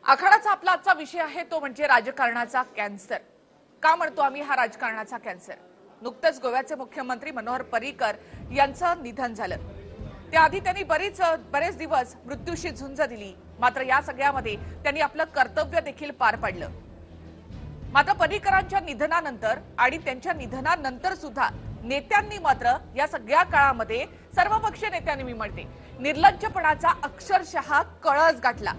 आखाडाचा आपला आजचा विषय आहे तो म्हणजे राजकारणाचा कॅन्सर. का म्हणतो आम्ही हा राजकारणाचा कॅन्सर? नुकतेच गोव्याचे मुख्यमंत्री मनोहर पर्रीकर यांचं निधन झालं. त्याआधी त्यांनी बरेच दिवस मृत्यूशी झुंज दिली. मात्र या सगळ्यामध्ये त्यांनी आपलं कर्तव्य देखील पार पाडलं. मात्र पर्रीकरांच्या निधनानंतर आणि त्यांच्या निधनानंतर सुद्धा नेत्यांनी मात्र या सगळ्या काळामध्ये सर्वपक्षीय नेत्यांनी मी म्हणते निर्लज्जपणाचा अक्षरशः कळस गाठला.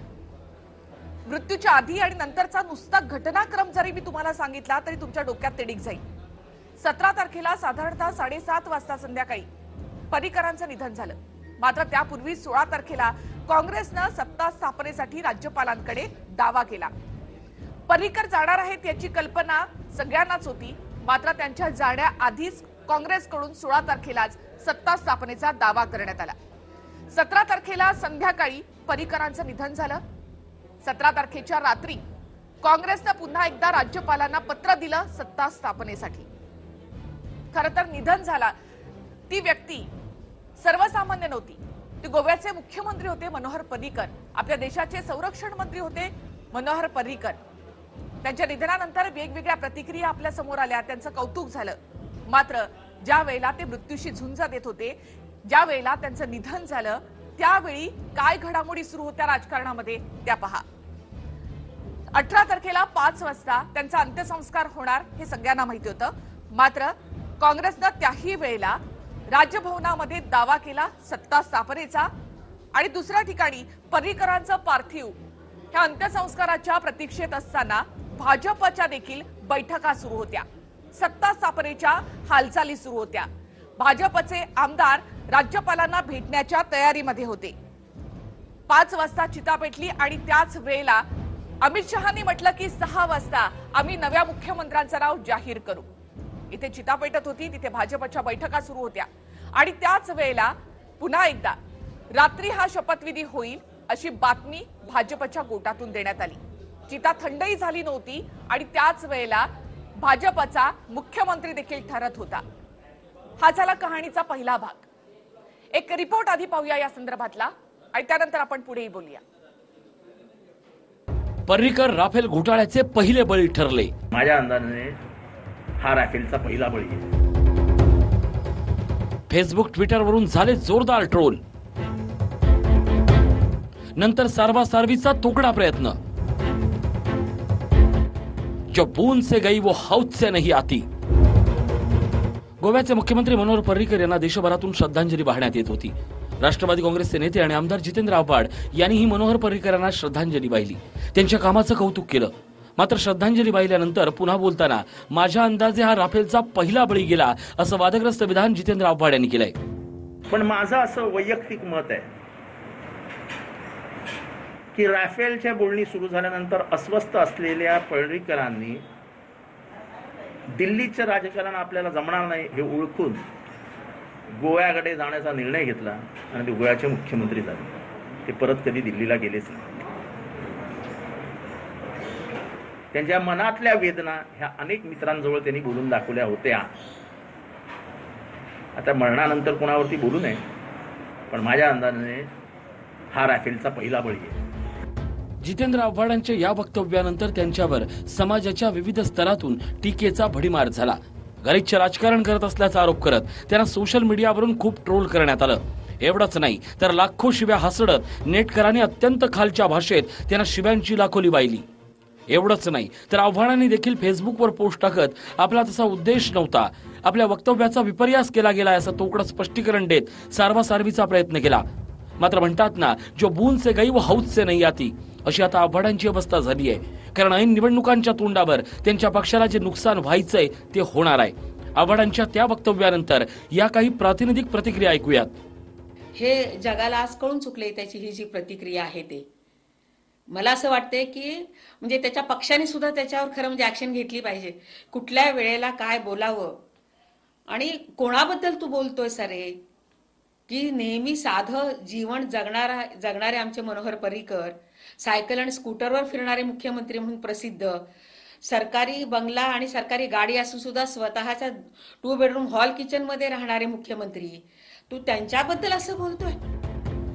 मृत्यूच्या आधी आणि नंतरचा नुसता घटनाक्रम जरी मी तुम्हाला सांगितला तरी तुमच्या डोक्यात तिडीक जाईल. 17 तारखेला साधारणतः 7:30 वाजता संध्याकाळी पर्रीकरांचं निधन झालं. मात्र त्यापूर्वी 16 तारखेला काँग्रेसनं सत्ता स्थापनेसाठी राज्यपालांकडे दावा केला. पर्रीकर जाणार आहेत याची कल्पना सगळ्यांनाच होती. मात्र त्यांच्या जाण्याआधीच काँग्रेसकडून 16 तारखेलाच सत्ता स्थापनेचा दावा करण्यात आला. 17 तारखेला संध्याकाळी पर्रीकरांचं निधन झालं. 17 तारखेच्या रात्री काँग्रेसनं पुन्हा एकदा राज्यपालांना पत्र दिलं सत्ता स्थापनेसाठी. खरं तर निधन झाला ती व्यक्ती सर्वसामान्य नव्हती. ते गोव्याचे मुख्यमंत्री होते मनोहर पर्रीकर. आपल्या देशाचे संरक्षण मंत्री होते मनोहर पर्रीकर. त्यांच्या निधनानंतर वेगवेगळ्या प्रतिक्रिया आपल्या समोर आल्या. त्यांचं कौतुक झालं. मात्र ज्या वेळेला ते मृत्यूशी झुंज देत होते, ज्या वेळेला त्यांचं निधन झालं, त्यावेळी काय घडामोडी सुरू होत्या राजकारणामध्ये त्या पहा. 18 तारखेला 5 वाजता त्यांचा अंत्यसंस्कार होणार हे सगळ्यांना माहिती होतं. मात्र काँग्रेसनं त्याही वेळेला राजभवनामध्ये दावा केला सत्ता स्थापनेचा. आणि दुसऱ्या ठिकाणी पर्रीकरांचं पार्थिव ह्या अंत्यसंस्काराच्या प्रतीक्षेत असताना भाजपच्या देखील बैठका सुरू होत्या. सत्ता स्थापनेच्या हालचाली सुरू होत्या. भाजपचे आमदार राज्यपालांना भेटण्याच्या तयारीमध्ये होते. 5 वाजता चिता पेटली आणि त्याच वेळेला अमित शहांनी म्हटलं की 6 वाजता आम्ही नव्या मुख्यमंत्र्यांचं नाव जाहीर करू. इथे चिता पेटत होती, तिथे भाजपच्या बैठका सुरू होत्या. आणि त्याच वेळेला पुन्हा एकदा रात्री हा शपथविधी होईल अशी बातमी भाजपच्या गोटातून देण्यात आली. चिता थंडही झाली नव्हती आणि त्याच वेळेला भाजपचा मुख्यमंत्री देखील ठरत होता. हा झाला कहाणीचा पहिला भाग. एक रिपोर्ट आधी पाहूया या संदर्भातला आणि त्यानंतर आपण पुढेही बोलूया. पर्रीकर राफेल घोटाळ्याचे पहिले बळी ठरले. माझ्या अंदाजाने हा राफेलचा पहिला बळी आहे. फेसबुक ट्विटरवरून झाले जोरदार ट्रोल. नंतर सारवासारवीचा तोकडा प्रयत्न. जो बूंद से गई वो हौद से नहीं आती. गोव्याचे मुख्यमंत्री मनोहर पर्रीकर यांना देशभरातून श्रद्धांजली वाहण्यात येत होती. राष्ट्रवादी काँग्रेसचे नेते आणि आमदार जितेंद्र आव्हाड यांनीही मनोहर पर्रीकर यांना श्रद्धांजली वाहिली. त्यांच्या कामाचं कौतुक केलं. मात्र श्रद्धांजली वाहिल्यानंतर पुन्हा बोलताना माझ्या अंदाजे हा राफेलचा पहिला बळी गेला असं वादग्रस्त विधान जितेंद्र आव्हाड यांनी केलंय. पण माझं असं वैयक्तिक मत आहे की राफेलच्या बोलणी सुरू झाल्यानंतर अस्वस्थ असलेल्या पर्रीकरांनी दिल्लीचं राजकारण आपल्याला जमणार नाही हे ओळखून गोव्याकडे जाण्याचा निर्णय घेतला आणि ते गोव्याचे मुख्यमंत्री झाले. ते परत कधी दिल्लीला गेलेच नाही. त्यांच्या मनातल्या वेदना ह्या अनेक मित्रांजवळ त्यांनी बोलून दाखवल्या होत्या. आता मरणानंतर कोणावरती बोलू नये, पण माझ्या अंदाजाने हा राफेलचा पहिला बळी आहे. जितेंद्र आव्हाडांच्या या वक्तव्यानंतर त्यांच्यावर समाजाच्या विविध स्तरातून टीकेचा भडीमार झाला. गलिच्छ राजकारण करत असल्याचा आरोप करत त्यांना सोशल मीडियावरून खूप ट्रोल करण्यात आलं. एवढंच नाही तर लाखो शिव्या हासडत नेटकरांनी अत्यंत खालच्या भाषेत त्यांना शिव्यांची लाखोली वाहिली. एवढंच नाही तर आव्हाडांनी देखील फेसबुकवर पोस्ट टाकत आपला तसा उद्देश नव्हता, आपल्या वक्तव्याचा विपर्यास केला गेला असं तोकडं स्पष्टीकरण देत सारवासारवीचा प्रयत्न केला. मात्र म्हणतात ना, जो बूंद से गई वो हौद से नहीं आती, अशी आता आव्हाडांची अवस्था झाली आहे. कारण ऐन निवडणुकांच्या तोंडावर त्यांच्या पक्षाला जे नुकसान व्हायचंय ते होणार आहे. आव्हाडांच्या त्या वक्तव्यानंतर या काही प्रातिनिधिक प्रतिक्रिया ऐकूयात. हे जगाला आज कळून चुकले त्याची ही जी प्रतिक्रिया आहे ते. मला असं वाटतंय की म्हणजे त्याच्या पक्षाने सुद्धा त्याच्यावर खरं म्हणजे ऍक्शन घेतली पाहिजे. कुठल्या वेळेला काय बोलावं आणि कोणाबद्दल तू बोलतोय सरे, की नेहमी साधं जीवन जगणारे आमचे मनोहर पर्रीकर, सायकल आणि स्कूटरवर फिरणारे मुख्यमंत्री म्हणून प्रसिद्ध, सरकारी बंगला आणि सरकारी गाडी असून सुद्धा स्वतःच्या 2 बेडरूम हॉल किचन मध्ये राहणारे मुख्यमंत्री, तू त्यांच्याबद्दल असं बोलतोय.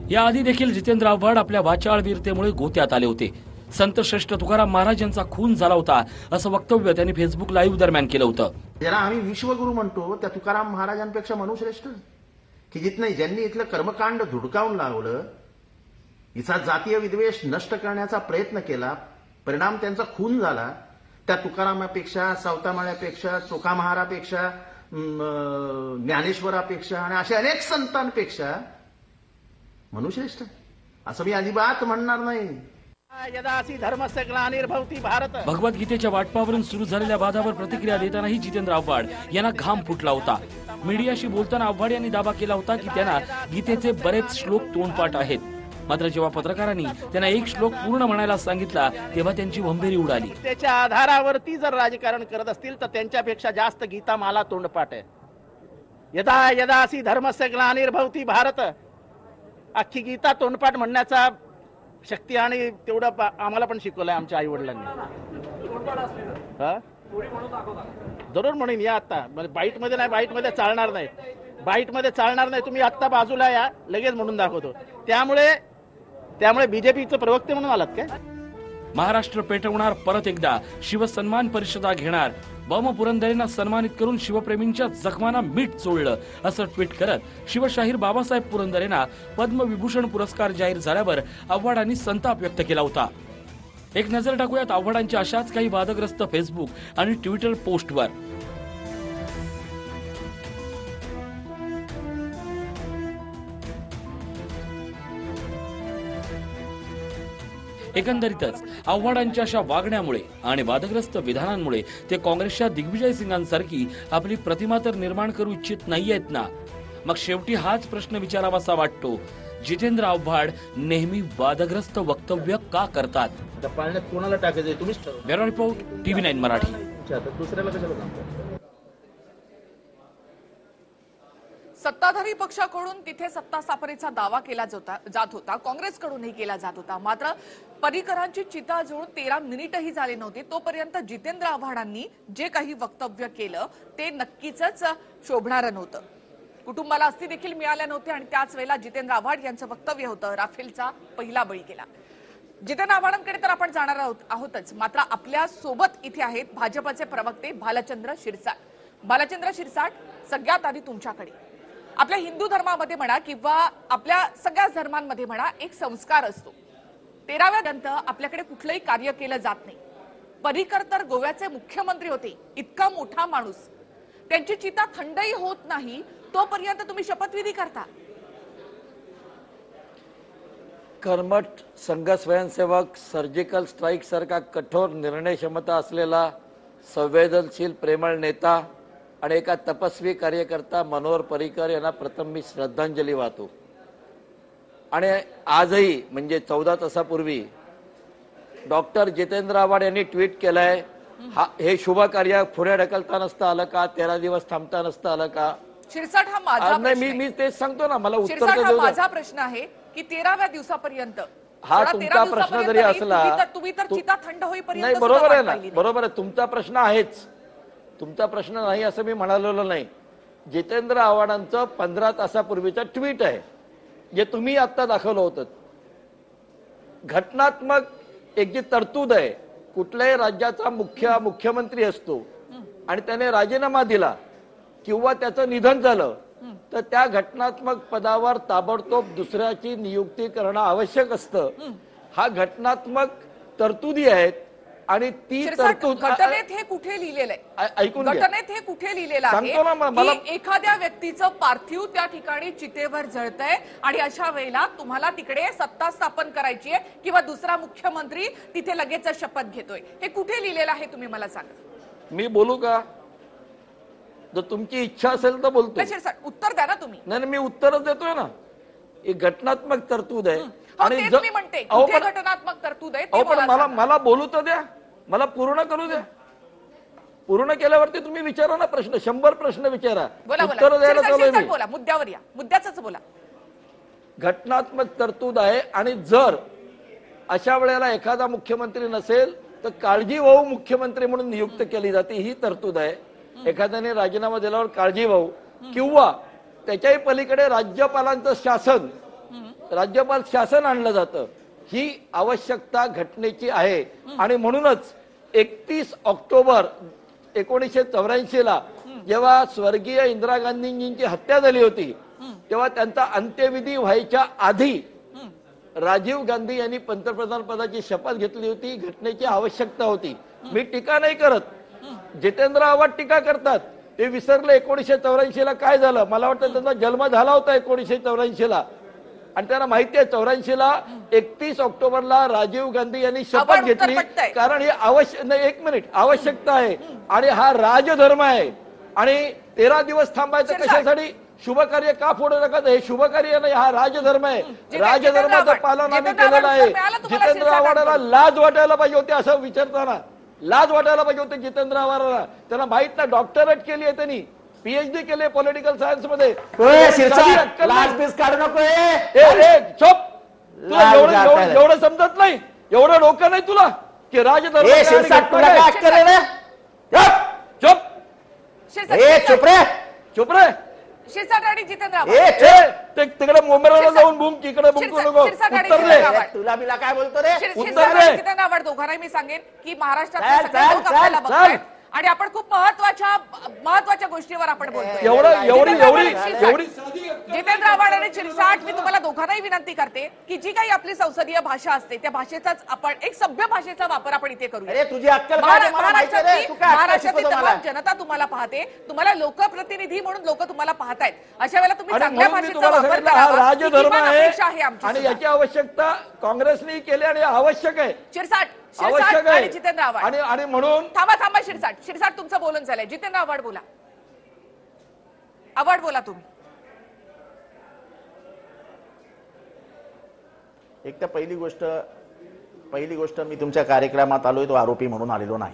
याआधी देखील जितेंद्र आव्हाड आपल्या वाचाळवीरतेमुळे गोत्यात आले होते. संत श्रेष्ठ तुकाराम महाराज यांचा खून झाला होता असं वक्तव्य त्यांनी फेसबुक लाईव्ह दरम्यान केलं होतं. ज्याला आम्ही विश्वगुरु म्हणतो त्या तुकाराम महाराजांपेक्षा मनुश्रेष्ठ की ज्यांनी इथलं कर्मकांड धुडकावून लावलं, इथला जातीय विद्वेष नष्ट करण्याचा प्रयत्न केला, परिणाम त्यांचा खून झाला. त्या तुकारामापेक्षा, सावतामाळ्यापेक्षा, चोखा महारापेक्षा, ज्ञानेश्वरापेक्षा आणि अशा अनेक संतांपेक्षा मनुश्रेष्ठ असं मी अजिबात म्हणणार नाही. यदासी धर्मस्य ग्लानिर्भवति भारत. भगवद्गीतेच्या वाटपावरून सुरू झालेल्या वादावर प्रतिक्रिया देतानाही जितेंद्र आव्हाड यांना घाम फुटला होता. मीडियाशी बोलताना आव्हाड यांनी दावा केला होता की त्यांना गीतेचे बरेच श्लोक तोंडपाठ आहेत. मात्र जेव्हा पत्रकारांनी त्यांना एक श्लोक पूर्ण म्हणायला सांगितला तेव्हा त्यांची भंभेरी उडाली. त्याच्या आधारावरती जर राजकारण करत असतील तर त्यांच्यापेक्षा जास्त गीता मला तोंडपाठ आहे. यदा यदासी धर्मस्य ग्लानिर्भवति भारत. अख्खी गीता तोंडपाठ म्हणण्याचा शक्ती आणि तेवढं आम्हाला पण शिकवलंय आमच्या आई वडिलांनी. जरूर म्हणून या आता बाईट मध्ये नाही, बाईट मध्ये चालणार नाही, बाईट मध्ये चालणार नाही. तुम्ही आत्ता बाजूला या, लगेच म्हणून दाखवतो. त्यामुळे बीजेपीचे प्रवक्ते म्हणून आलात काय? महाराष्ट्र पेटवणार परत एकदा, शिवसन्मान परिषदा घेणार, बम पुरंदरेंना सन्मानित करून शिवप्रेमींच्या जखमांना मीठ चोळलं असं ट्विट करत शिवशाहीर बाबासाहेब पुरंदरेंना पद्मविभूषण पुरस्कार जाहीर झाल्यावर आव्हाडांनी संताप व्यक्त केला होता. एक नजर टाकूयात आव्हाडांच्या अशाच काही वादग्रस्त फेसबुक आणि ट्विटर पोस्टवर. एकंदरीतच आव्हाडांच्या अशा वागण्यामुळे आणि वादग्रस्त विधानांमुळे ते काँग्रेसच्या दिग्विजय सिंगांसारखी आपली प्रतिमा तर निर्माण करू इच्छित नाहीयेत ना. मग शेवटी हाच प्रश्न विचारावासा वाटतो, जितेंद्र आव्हाड नेहमी वादग्रस्त वक्तव्य का करतात? पाळण्यात कोणाला टाकायचंय तुम्हीच ठरवा. Bureau report, TV9 Marathi. दुसऱ्याला कशाला सांगता? सत्ताधारी पक्षाकडून तिथे सत्ता स्थापनेचा दावा केला जात होता, काँग्रेसकडूनही केला जात होता. मात्र पर्रिकरांची चिता जुळून 13 मिनिटही झाली नव्हती तोपर्यंत जितेंद्र आव्हाडांनी जे काही वक्तव्य केलं ते नक्कीच शोभणारं नव्हतं. कुटुंबाला अस्थि देखील मिळाल्या नव्हत्या आणि त्याच वेळेला जितेंद्र आव्हाड यांचं वक्तव्य होतं राफेलचा पहिला बळी गेला. जितेंद्र आव्हाडांकडे तर आपण जाणार आहोतच, मात्र आपल्या सोबत इथे आहेत भाजपचे प्रवक्ते भालचंद्र शिरसाट. भालचंद्र शिरसाट, सगळ्यात आधी तुमच्याकडे. आपल्या हिंदू धर्मामध्ये म्हणा किंवा आपल्या सगळ्याच धर्मांमध्ये म्हणा एक संस्कार असतो, 13व्यापर्यंत आपल्याकडे कुठलंही कार्य केलं जात नाही. पर्रिकर तर गोव्याचे मुख्यमंत्री होते, इतका मोठा माणूस, त्यांची चिता थंडही होत नाही तोपर्यंत तुम्ही शपथविधी करता. कर्मठ संघ स्वयंसेवक, सर्जिकल स्ट्राईक सारखा कठोर निर्णय क्षमता असलेला संवेदनशील प्रेमळ नेता आणि एका तपस्वी कार्यकर्ता मनोहर पर्रिकर यांना प्रथम मी श्रद्धांजली वाहतो. आणि आजही म्हणजे 14 तासापूर्वी डॉक्टर जितेंद्र आव्हाड यांनी ट्विट केलंय, हे शुभ कार्य पुढे ढकलता नसतं आलं का, 13 दिवस थांबता नसतं आलं का? शिरसाट, हा माझा मी तेच सांगतो ना, मला उत्तर शिरसाट, हा देऊ. माझा प्रश्न आहे की 13व्या दिवसापर्यंत हा तुमचा प्रश्न जरी असला, तुम्ही तर चिता थंड होईपर्यंत नाही, बरोबर आहे ना, बरोबर आहे, तुमचा प्रश्न आहेच, तुमचा प्रश्न नाही असं मी म्हणालेलो नाही. जितेंद्र आव्हाडांचं 15 तासापूर्वीचं ट्विट आहे जे तुम्ही आता दाखवलं होतं. घटनात्मक एक जी तरतूद आहे, कुठल्याही राज्याचा मुख्यमंत्री असतो आणि त्याने राजीनामा दिला किंवा त्याचं निधन झालं तर त्या घटनात्मक पदावर ताबडतोब दुसऱ्याची नियुक्ती करणं आवश्यक असतं. हा घटनात्मक तरतुदी आहेत आणि ती तरतूद घटनेत हे कुठे लिहिलेलं आहे? ऐकून घ्या. घटनेत हे कुठे लिहिलेलं सांगतो ना मला. आहे की एखाद्या व्यक्तीचं पार्थिव त्या ठिकाणी चितेवर जळतंय आणि अशा वेळेला तुम्हाला तिकडे सत्ता स्थापन करायची आहे किंवा दुसरा मुख्यमंत्री तिथे लगेच शपथ घेतोय, हे कुठे लिहिलेलं आहे तुम्ही मला सांगा. मी बोलू का? जर तुमची इच्छा असेल तर बोलतो. उत्तर द्या ना तुम्ही. नाही, मी उत्तरच देतोय ना. ही घटनात्मक तरतूद आहे आणि तुम्ही म्हणते कुठे घटनात्मक तरतूद आहे ते पण मला बोलू तर द्या, मला पूर्ण करू द्या. पूर्ण केल्यावरती तुम्ही विचारा ना प्रश्न, 100 प्रश्न विचारा, उत्तर द्यायला चालू आहे. बोला, मुद्द्यावर या, मुद्द्याच बोला. घटनात्मक तरतूद आहे आणि जर अशा वेळेला एखादा मुख्यमंत्री नसेल तर काळजीवाहू मुख्यमंत्री म्हणून नियुक्त केली जाते, ही तरतूद आहे. एखाद्याने राजीनामा दिल्यावर काळजीवाहू किंवा त्याच्याही पलीकडे राज्यपालांचं शासन, राज्यपाल शासन आणलं जातं. ही आवश्यकता घटनेची आहे आणि म्हणूनच 31 ऑक्टोबर 1984 जेव्हा स्वर्गीय इंदिरा गांधींची हत्या झाली होती तेव्हा त्यांचा अंत्यविधी व्हायच्या आधी राजीव गांधी यांनी पंतप्रधान पदाची शपथ घेतली होती. घटनेची आवश्यकता होती. मी टीका नाही करत, जितेंद्र आव्हाड टीका करतात. ते विसरले 1984 काय झालं. मला वाटतं त्यांचा जन्म झाला होता 1984 आणि त्यांना माहिती आहे 84 31 ऑक्टोबरला राजीव गांधी यांनी शपथ घेतली कारण ही एक मिनिट आवश्यकता आहे आणि हा राजधर्म आहे आणि 13 दिवस थांबायचं कशासाठी. शुभ कार्य का पुढे नका, हे शुभ कार्य नाही, हा राजधर्म आहे. राजधर्माचं पालन आम्ही केलेलं आहे. जितेंद्र आव्हाडाला लाज वाटायला पाहिजे होती असं विचारताना, लाज वाटायला पाहिजे होते जितेंद्र आव्हाडाला. त्यांना माहित ना डॉक्टरेट केली आहे त्यांनी, पीएचडी केली पॉलिटिकल सायन्स मध्ये. काढू नको चोप, तुला एवढं समजत नाही, एवढं डोकं नाही तुला की राजधर्म. चुप रे शिरसाट आणि जितेंद्र तिकडे मुंबईला जाऊन बूम तिकडे बूम करू नको. उत्तर दे. तुला बिला काय बोलतो रे. उत्तर दे. जितेंद्र आव्हाड दोघांनाही मी सांगेन की महाराष्ट्रात सगळे लोक आपल्याला बघतायत आणि आपण खूप महत्वाच्या गोष्टीवर आपण बोलतोय. एवढी जितेंद्र आव्हाड आणि शिरसाट, मी तुम्हाला दोघांनाही विनंती करते की जी काही आपली संसदीय भाषा असते त्या भाषेचाच आपण एक सभ्य भाषेचा वापर आपण इथे करूया. अरे तुझी अक्कल काय रे, मला माहिती आहे रे. तू काय अक्कल महाराष्ट्रातली शिकवतो मला. तमाम जनता तुम्हाला पाहते, तुम्हाला लोकप्रतिनिधी म्हणून लोक तुम्हाला पाहतायत. अशा वेळेला तुम्ही चांगल्या भाषेचा वापर करावा. राजधर्म आहे आमची आणि याची आवश्यकता काँग्रेसने केली आणि आवश्यक आहे. शिरसाट आवश्यक आणि जितेंद्र आव्हाड आणि म्हणून थांबा शिरसाट तुमचं बोलून झालंय. जितेंद्र आव्हाड बोला. आव्हाड बोला तुम्ही. एक तर पहिली गोष्ट मी तुमच्या कार्यक्रमात आलोय तो आरोपी म्हणून आलेलो नाही.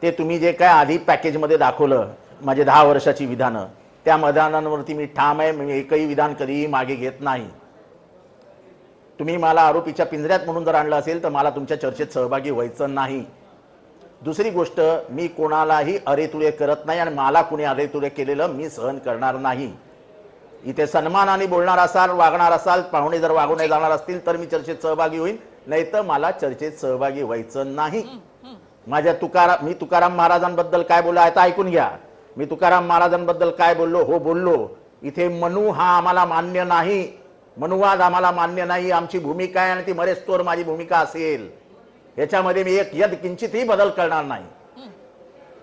ते तुम्ही जे काय आधी पॅकेजमध्ये दाखवलं माझे 10 वर्षाची विधानं, त्या मैदानांवरती मी ठाम आहे. मी एकही विधान कधीही मागे घेत नाही. तुम्ही मला आरोपीच्या पिंजऱ्यात म्हणून जर आणलं असेल तर मला तुमच्या चर्चेत सहभागी व्हायचं नाही. दुसरी गोष्ट, मी कोणालाही अरेतुरे करत नाही आणि मला कुणी अरेतुरे केलेलं मी सहन करणार नाही. इथे सन्मानाने बोलणार असाल, वागणार असाल, पाहुणे जर वागवणे जाणार असतील तर मी चर्चेत सहभागी होईन, नाही तर मला चर्चेत सहभागी व्हायचं नाही. मी तुकाराम महाराजांबद्दल काय बोललो आता ऐकून घ्या. मी तुकाराम महाराजांबद्दल काय बोललो, हो बोललो. इथे मनू हा आम्हाला मान्य नाही, मनुवाद आम्हाला मान्य नाही. आमची भूमिका आहे आणि ती मरेस्तोवर माझी भूमिका असेल. याच्यामध्ये मी एक यद किंचितही बदल करणार नाही.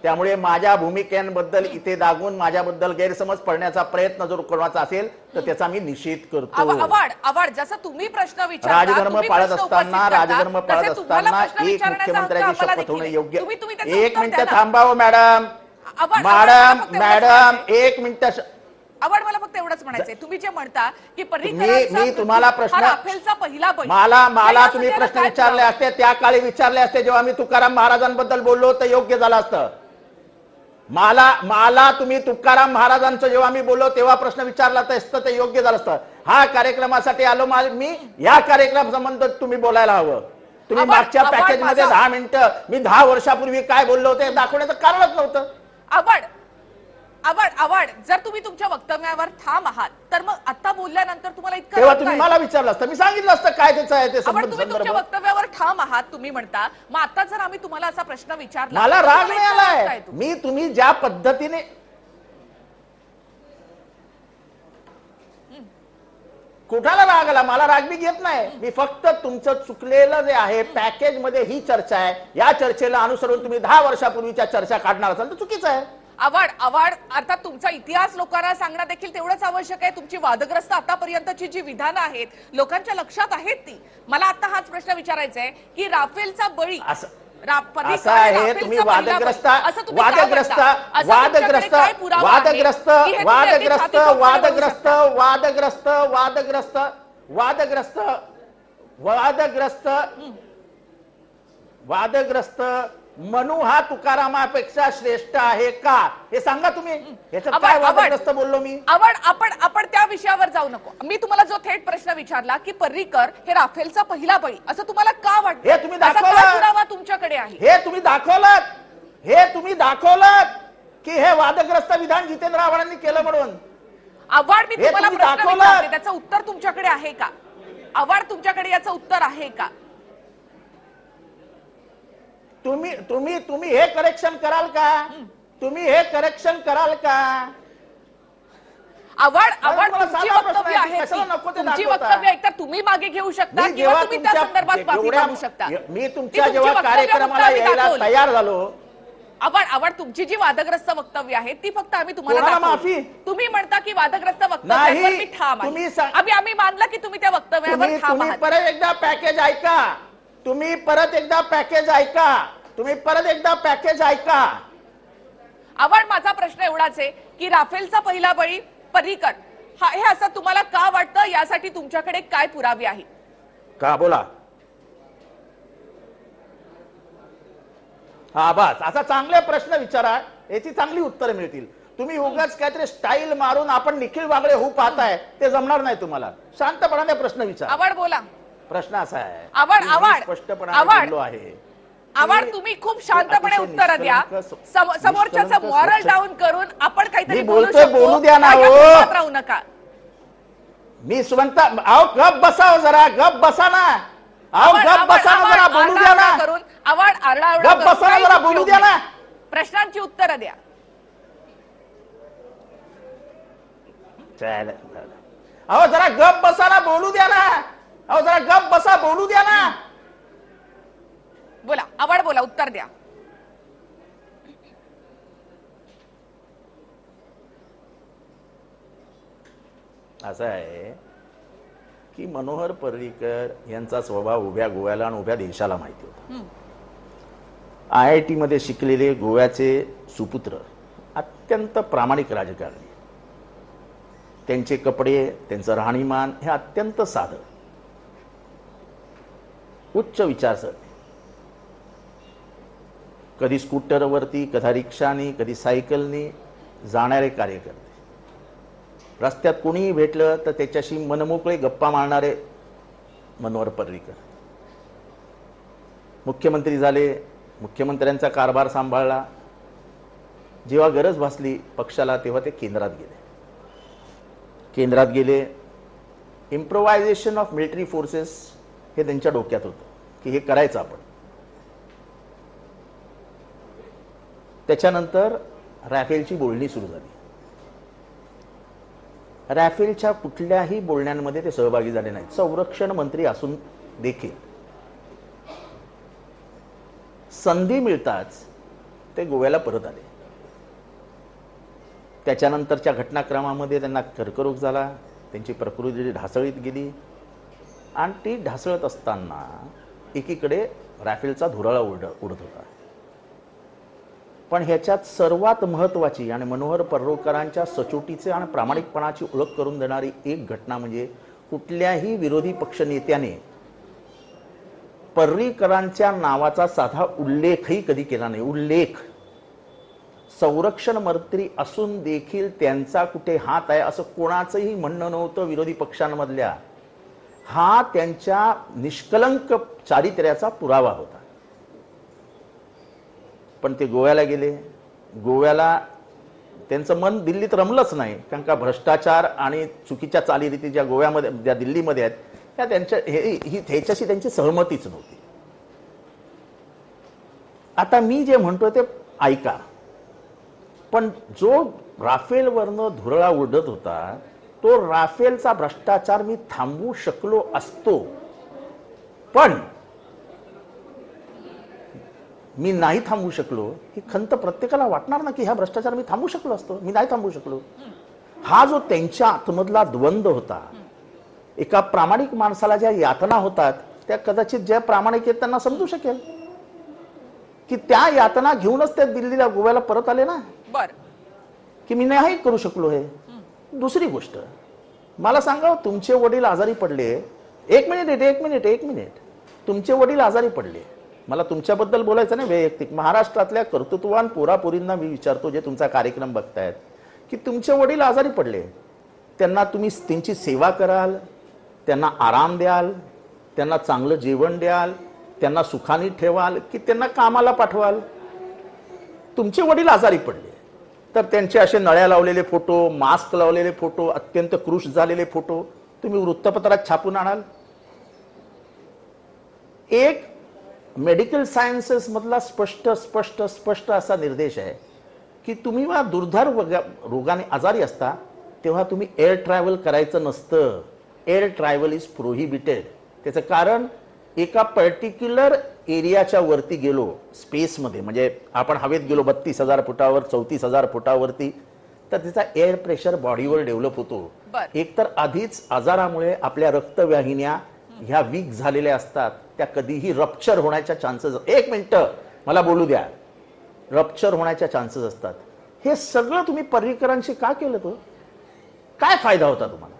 त्यामुळे माझ्या भूमिकेबद्दल इथे दागून माझ्याबद्दल गैरसमज पडण्याचा प्रयत्न जर करण्याचा असेल तर त्याचा मी निषेध करतो. आव्हाड जसं तुम्ही प्रश्न विचारता, राजधर्म पाळत असताना एक मुख्यमंत्र्याची शपथ होणे योग्य. एक मिनिट थांबावं मॅडम. एक मिनिट. आव्हाड मला फक्त एवढंच म्हणायचंय, तुम्ही जे म्हणता की मी तुम्हाला प्रश्न राफेलचा पहिला बळी, मला तुम्ही प्रश्न विचारले असते त्या काळी विचारले असते जेव्हा मी तुकाराम महाराजांबद्दल बोललो तर योग्य झालं असतं. मला तुम्ही तुकाराम महाराजांचं जेव्हा मी बोललो तेव्हा प्रश्न विचारला असतं ते योग्य झालं असतं. हा कार्यक्रमासाठी आलो मी, या कार्यक्रमासंबंध तुम्ही बोलायला हवं. तुम्ही मागच्या पॅकेजमध्ये 10 मिनिटं मी 10 वर्षापूर्वी काय बोललो होते दाखवण्याचं कारणच नव्हतं. आव्हाड जर तुम्ही तुमच्या वक्तव्यावर ठाम आहात तर मग आता बोलल्यानंतर तुम्हाला इतकं तेव्हा तुम्ही मला विचारलं असतं, मी सांगितलं असतं काय त्याचं आहे ते तुम्ही तुमच्या वक्तव्यावर ठाम आहात तुम्ही म्हणता. मग आता जर आम्ही तुम्हाला असा प्रश्न विचारला, मला राग नाही आलाय. मी तुम्ही ज्या पद्धतीने कुठाला राग आला, मला राग मी घेत नाही. मी फक्त तुमचं चुकलेलं जे आहे पॅकेज मध्ये ही चर्चा आहे, या चर्चेला अनुसरून तुम्ही 10 वर्षापूर्वीच्या चर्चा काढणार असाल तर चुकीचं आहे. आव्हाड अर्थात तुमचा इतिहास लोकांना सांगणं देखील तेवढंच आवश्यक आहे. तुमची वादग्रस्त आतापर्यंतची जी विधानं आहेत लोकांच्या लक्षात आहेत ती. मला आता हाच प्रश्न विचारायचा आहे की राफेलचा बळी असं आहे. तुम्ही वादग्रस्त मनू हा तुकारामापेक्षा श्रेष्ठ आहे का हे सांगा तुम्ही. याच्यात काय वादग्रस्त बोललो मी? आपण त्या विषयावर जाऊ नको. मी तुम्हाला जो थेट प्रश्न विचारला की पर्रीकर हे राफेलचा पहिला बळी असं तुम्हाला का वाटतं, हे तुम्ही दाखवलं. तुमच्याकडे आहे हे तुम्ही दाखवलं की हे वादग्रस्त विधान जितेंद्र आव्हाडांनी केलं म्हणून. आव्हाड मी तुम्हाला प्रश्न विचारते त्याचं उत्तर तुमच्याकडे आहे का? आव्हाड तुमच्याकडे याचं उत्तर आहे का? तुम्ही हे करेक्शन कराल का? तुम्ही हे करेक्शन कराल का? आव्हाड मला तुमची साधा प्रश्न वक्तव्य आहे की आहेत कशाला नको ते तुमची दाखवता? वक्तव्य एकतर तुम्ही मागे घेऊ शकता मी किंवा जेव्हा तुम्ही त्या तुमच्या संदर्भात माफी एवढ्या- मागू शकता. मी ती तुमच्या तुमची जेव्हा वक्तव्य कार्यक्रमाला फक्त आम्ही यायला दाखवली. तयार झालो, आव्हाड तुमची जी वादग्रस्त वक्तव्य आहेत ती फक्त आम्ही तुम्हाला कोणाला दाखवली. माफी? तुम्ही म्हणता की वादग्रस्त नाही. वक्तव्यावर मी ठाम आहे. तुम्ही आम्ही मानलं की तुम्ही त्या वक्तव्यावर ठाम तुम्ही आहात. परत एकदा पॅकेज ऐका. तुम्ही परत एकदा पॅकेज ऐका. आव्हाड माझा प्रश्न एवढाच आहे की राफेलचा पहिला बळी पर्रिकर हे असं तुम्हाला का वाटतं? यासाठी तुमच्याकडे काय पुरावे आहेत? का बोला. हा बस असा चांगले प्रश्न विचारा, याची चांगली उत्तरं मिळतील. तुम्ही उगाच काहीतरी स्टाईल मारून आपण निखिल वागळे होऊ पाहताय, ते जमणार नाही तुम्हाला. शांतपणाने प्रश्न विचारा. आव्हाड बोला. प्रश्न असा आहे, आव्हाड की मी आव्हाड स्पष्टपणाने बोललो आहे. आव्हाड तुम्ही खूप शांतपणे उत्तर द्या. समोरच्याचं मॉरल डाऊन करून आपण काहीतरी मी बोलू बोलतोय, शकतो. बोलू द्या ना, या हो. गप्पात राहू नका. मी सुवंत अहो गप बसाव जरा, गप बसा ना. अहो गप बसा ना जरा, बोलू द्या ना. करून आव्हाड आरडाओरडा गप करून बसा ना काही जरा, उपयोग बोलू द्या नाही. ना. प्रश्नांची उत्तरं द्या. अहो जरा गप बसा ना, बोलू द्या ना. अहो जरा गप बसा, बोलू द्या ना. बोला आव्हाड बोला, उत्तर द्या. असं आहे की मनोहर पर्रिकर यांचा स्वभाव उभ्या गोव्याला आणि उभ्या देशाला माहिती होता. IIT मध्ये शिकलेले गोव्याचे सुपुत्र, अत्यंत प्रामाणिक राजकारणी. त्यांचे कपडे, त्यांचं राहणीमान हे अत्यंत साधं, उच्च विचारसरणी. कधी स्कूटरवरती, कधी रिक्षानी, कधी सायकलनी जाणारे कार्यकर्ते. रस्त्यात कोणीही भेटलं तर त्याच्याशी मनमोकळे गप्पा मारणारे मनोहर पर्रिकर. मुख्यमंत्री झाले, मुख्यमंत्र्यांचा कारभार सांभाळला. जेव्हा गरज भासली पक्षाला तेव्हा ते केंद्रात गेले. इम्प्रोव्हायझेशन ऑफ मिलिटरी फोर्सेस हे त्यांच्या डोक्यात होतं की हे करायचं आपण. त्याच्यानंतर राफेलची बोलणी सुरू झाली. राफेलच्या कुठल्याही बोलण्यांमध्ये ते सहभागी झाले नाहीत. संरक्षण मंत्री असून देखील संधी मिळताच ते गोव्याला परत आले. त्याच्यानंतरच्या घटनाक्रमामध्ये त्यांना कर्करोग झाला, त्यांची प्रकृती ढासळीत गेली आणि ती ढासळत असताना एकीकडे राफेलचा धुराळा उडत होता. पण ह्याच्यात सर्वात महत्वाची आणि मनोहर पर्रिकरांच्या सचोटीचे आणि प्रामाणिकपणाची ओळख करून देणारी एक घटना म्हणजे कुठल्याही विरोधी पक्षनेत्याने पर्रिकरांच्या नावाचा साधा उल्लेखही कधी केला नाही. उल्लेख. संरक्षण मंत्री असून देखील त्यांचा कुठे हात आहे असं कोणाचंही म्हणणं नव्हतं विरोधी पक्षांमधल्या. हा त्यांच्या निष्कलंक चारित्र्याचा पुरावा होता. पण ते गोव्याला गेले. गोव्याला त्यांचं मन दिल्लीत रमलंच नाही, कारण का भ्रष्टाचार आणि चुकीच्या चालीरीती ज्या गोव्यामध्ये, ज्या दिल्लीमध्ये आहेत, त्या त्यांच्या ह्याच्याशी त्यांची सहमतीच नव्हती. आता मी जे म्हणतोय ते ऐका. पण जो राफेलवरनं धुरळा उडत होता, तो राफेलचा भ्रष्टाचार मी थांबवू शकलो असतो, पण मी नाही थांबवू शकलो. ही खंत प्रत्येकाला वाटणार ना की हा भ्रष्टाचार मी थांबवू शकलो असतो, मी नाही थांबवू शकलो. हा जो त्यांच्या आतमधला द्वंद्व होता, एका प्रामाणिक माणसाला ज्या यातना होतात त्या कदाचित ज्या प्रामाणिक आहेत त्यांना समजू शकेल की त्या यातना घेऊनच ते दिल्लीला गोव्याला परत आले ना. बर, की मी नाही करू शकलो हे. दुसरी गोष्ट मला सांगा, तुमचे वडील आजारी पडले. एक मिनिट. तुमचे वडील आजारी पडले. मला तुमच्याबद्दल बोलायचं नाही वैयक्तिक. महाराष्ट्रातल्या कर्तृत्ववान पोरापोरींना मी विचारतो जे तुमचा कार्यक्रम बघतायत, की तुमचे वडील आजारी पडले, त्यांना तुम्ही त्यांची सेवा कराल, त्यांना आराम द्याल, त्यांना चांगलं जेवण द्याल, त्यांना सुखाने ठेवाल की त्यांना कामाला पाठवाल? तुमचे वडील आजारी पडले तर त्यांचे असे नळ्या लावलेले फोटो, मास्क लावलेले फोटो, अत्यंत कृश झालेले फोटो तुम्ही वृत्तपत्रात छापून आणाल? एक मेडिकल सायन्सेस मधला स्पष्ट असा निर्देश आहे की तुम्ही जेव्हा दुर्धर रोगाने आजारी असता तेव्हा तुम्ही एअर ट्रॅव्हल करायचं नसतं. Air travel is prohibited. त्याचं कारण एका पर्टिक्युलर एरियाच्या वरती गेलो स्पेसमध्ये, म्हणजे आपण हवेत गेलो 32,000 फुटावर 34,000 फुटावरती, तर त्याचा एअर प्रेशर बॉडीवर डेव्हलप होतो. एक तर आधीच आजारामुळे आपल्या रक्तवाहिन्या ह्या वीक झालेल्या असतात, त्या कधीही रप्चर होण्याच्या चान्सेस, एक मिनिट मला बोलू द्या, रप्चर होण्याच्या चान्सेस असतात. हे सगळं तुम्ही पर्रिकरांशी का केलं? तो काय फायदा होता तुम्हाला?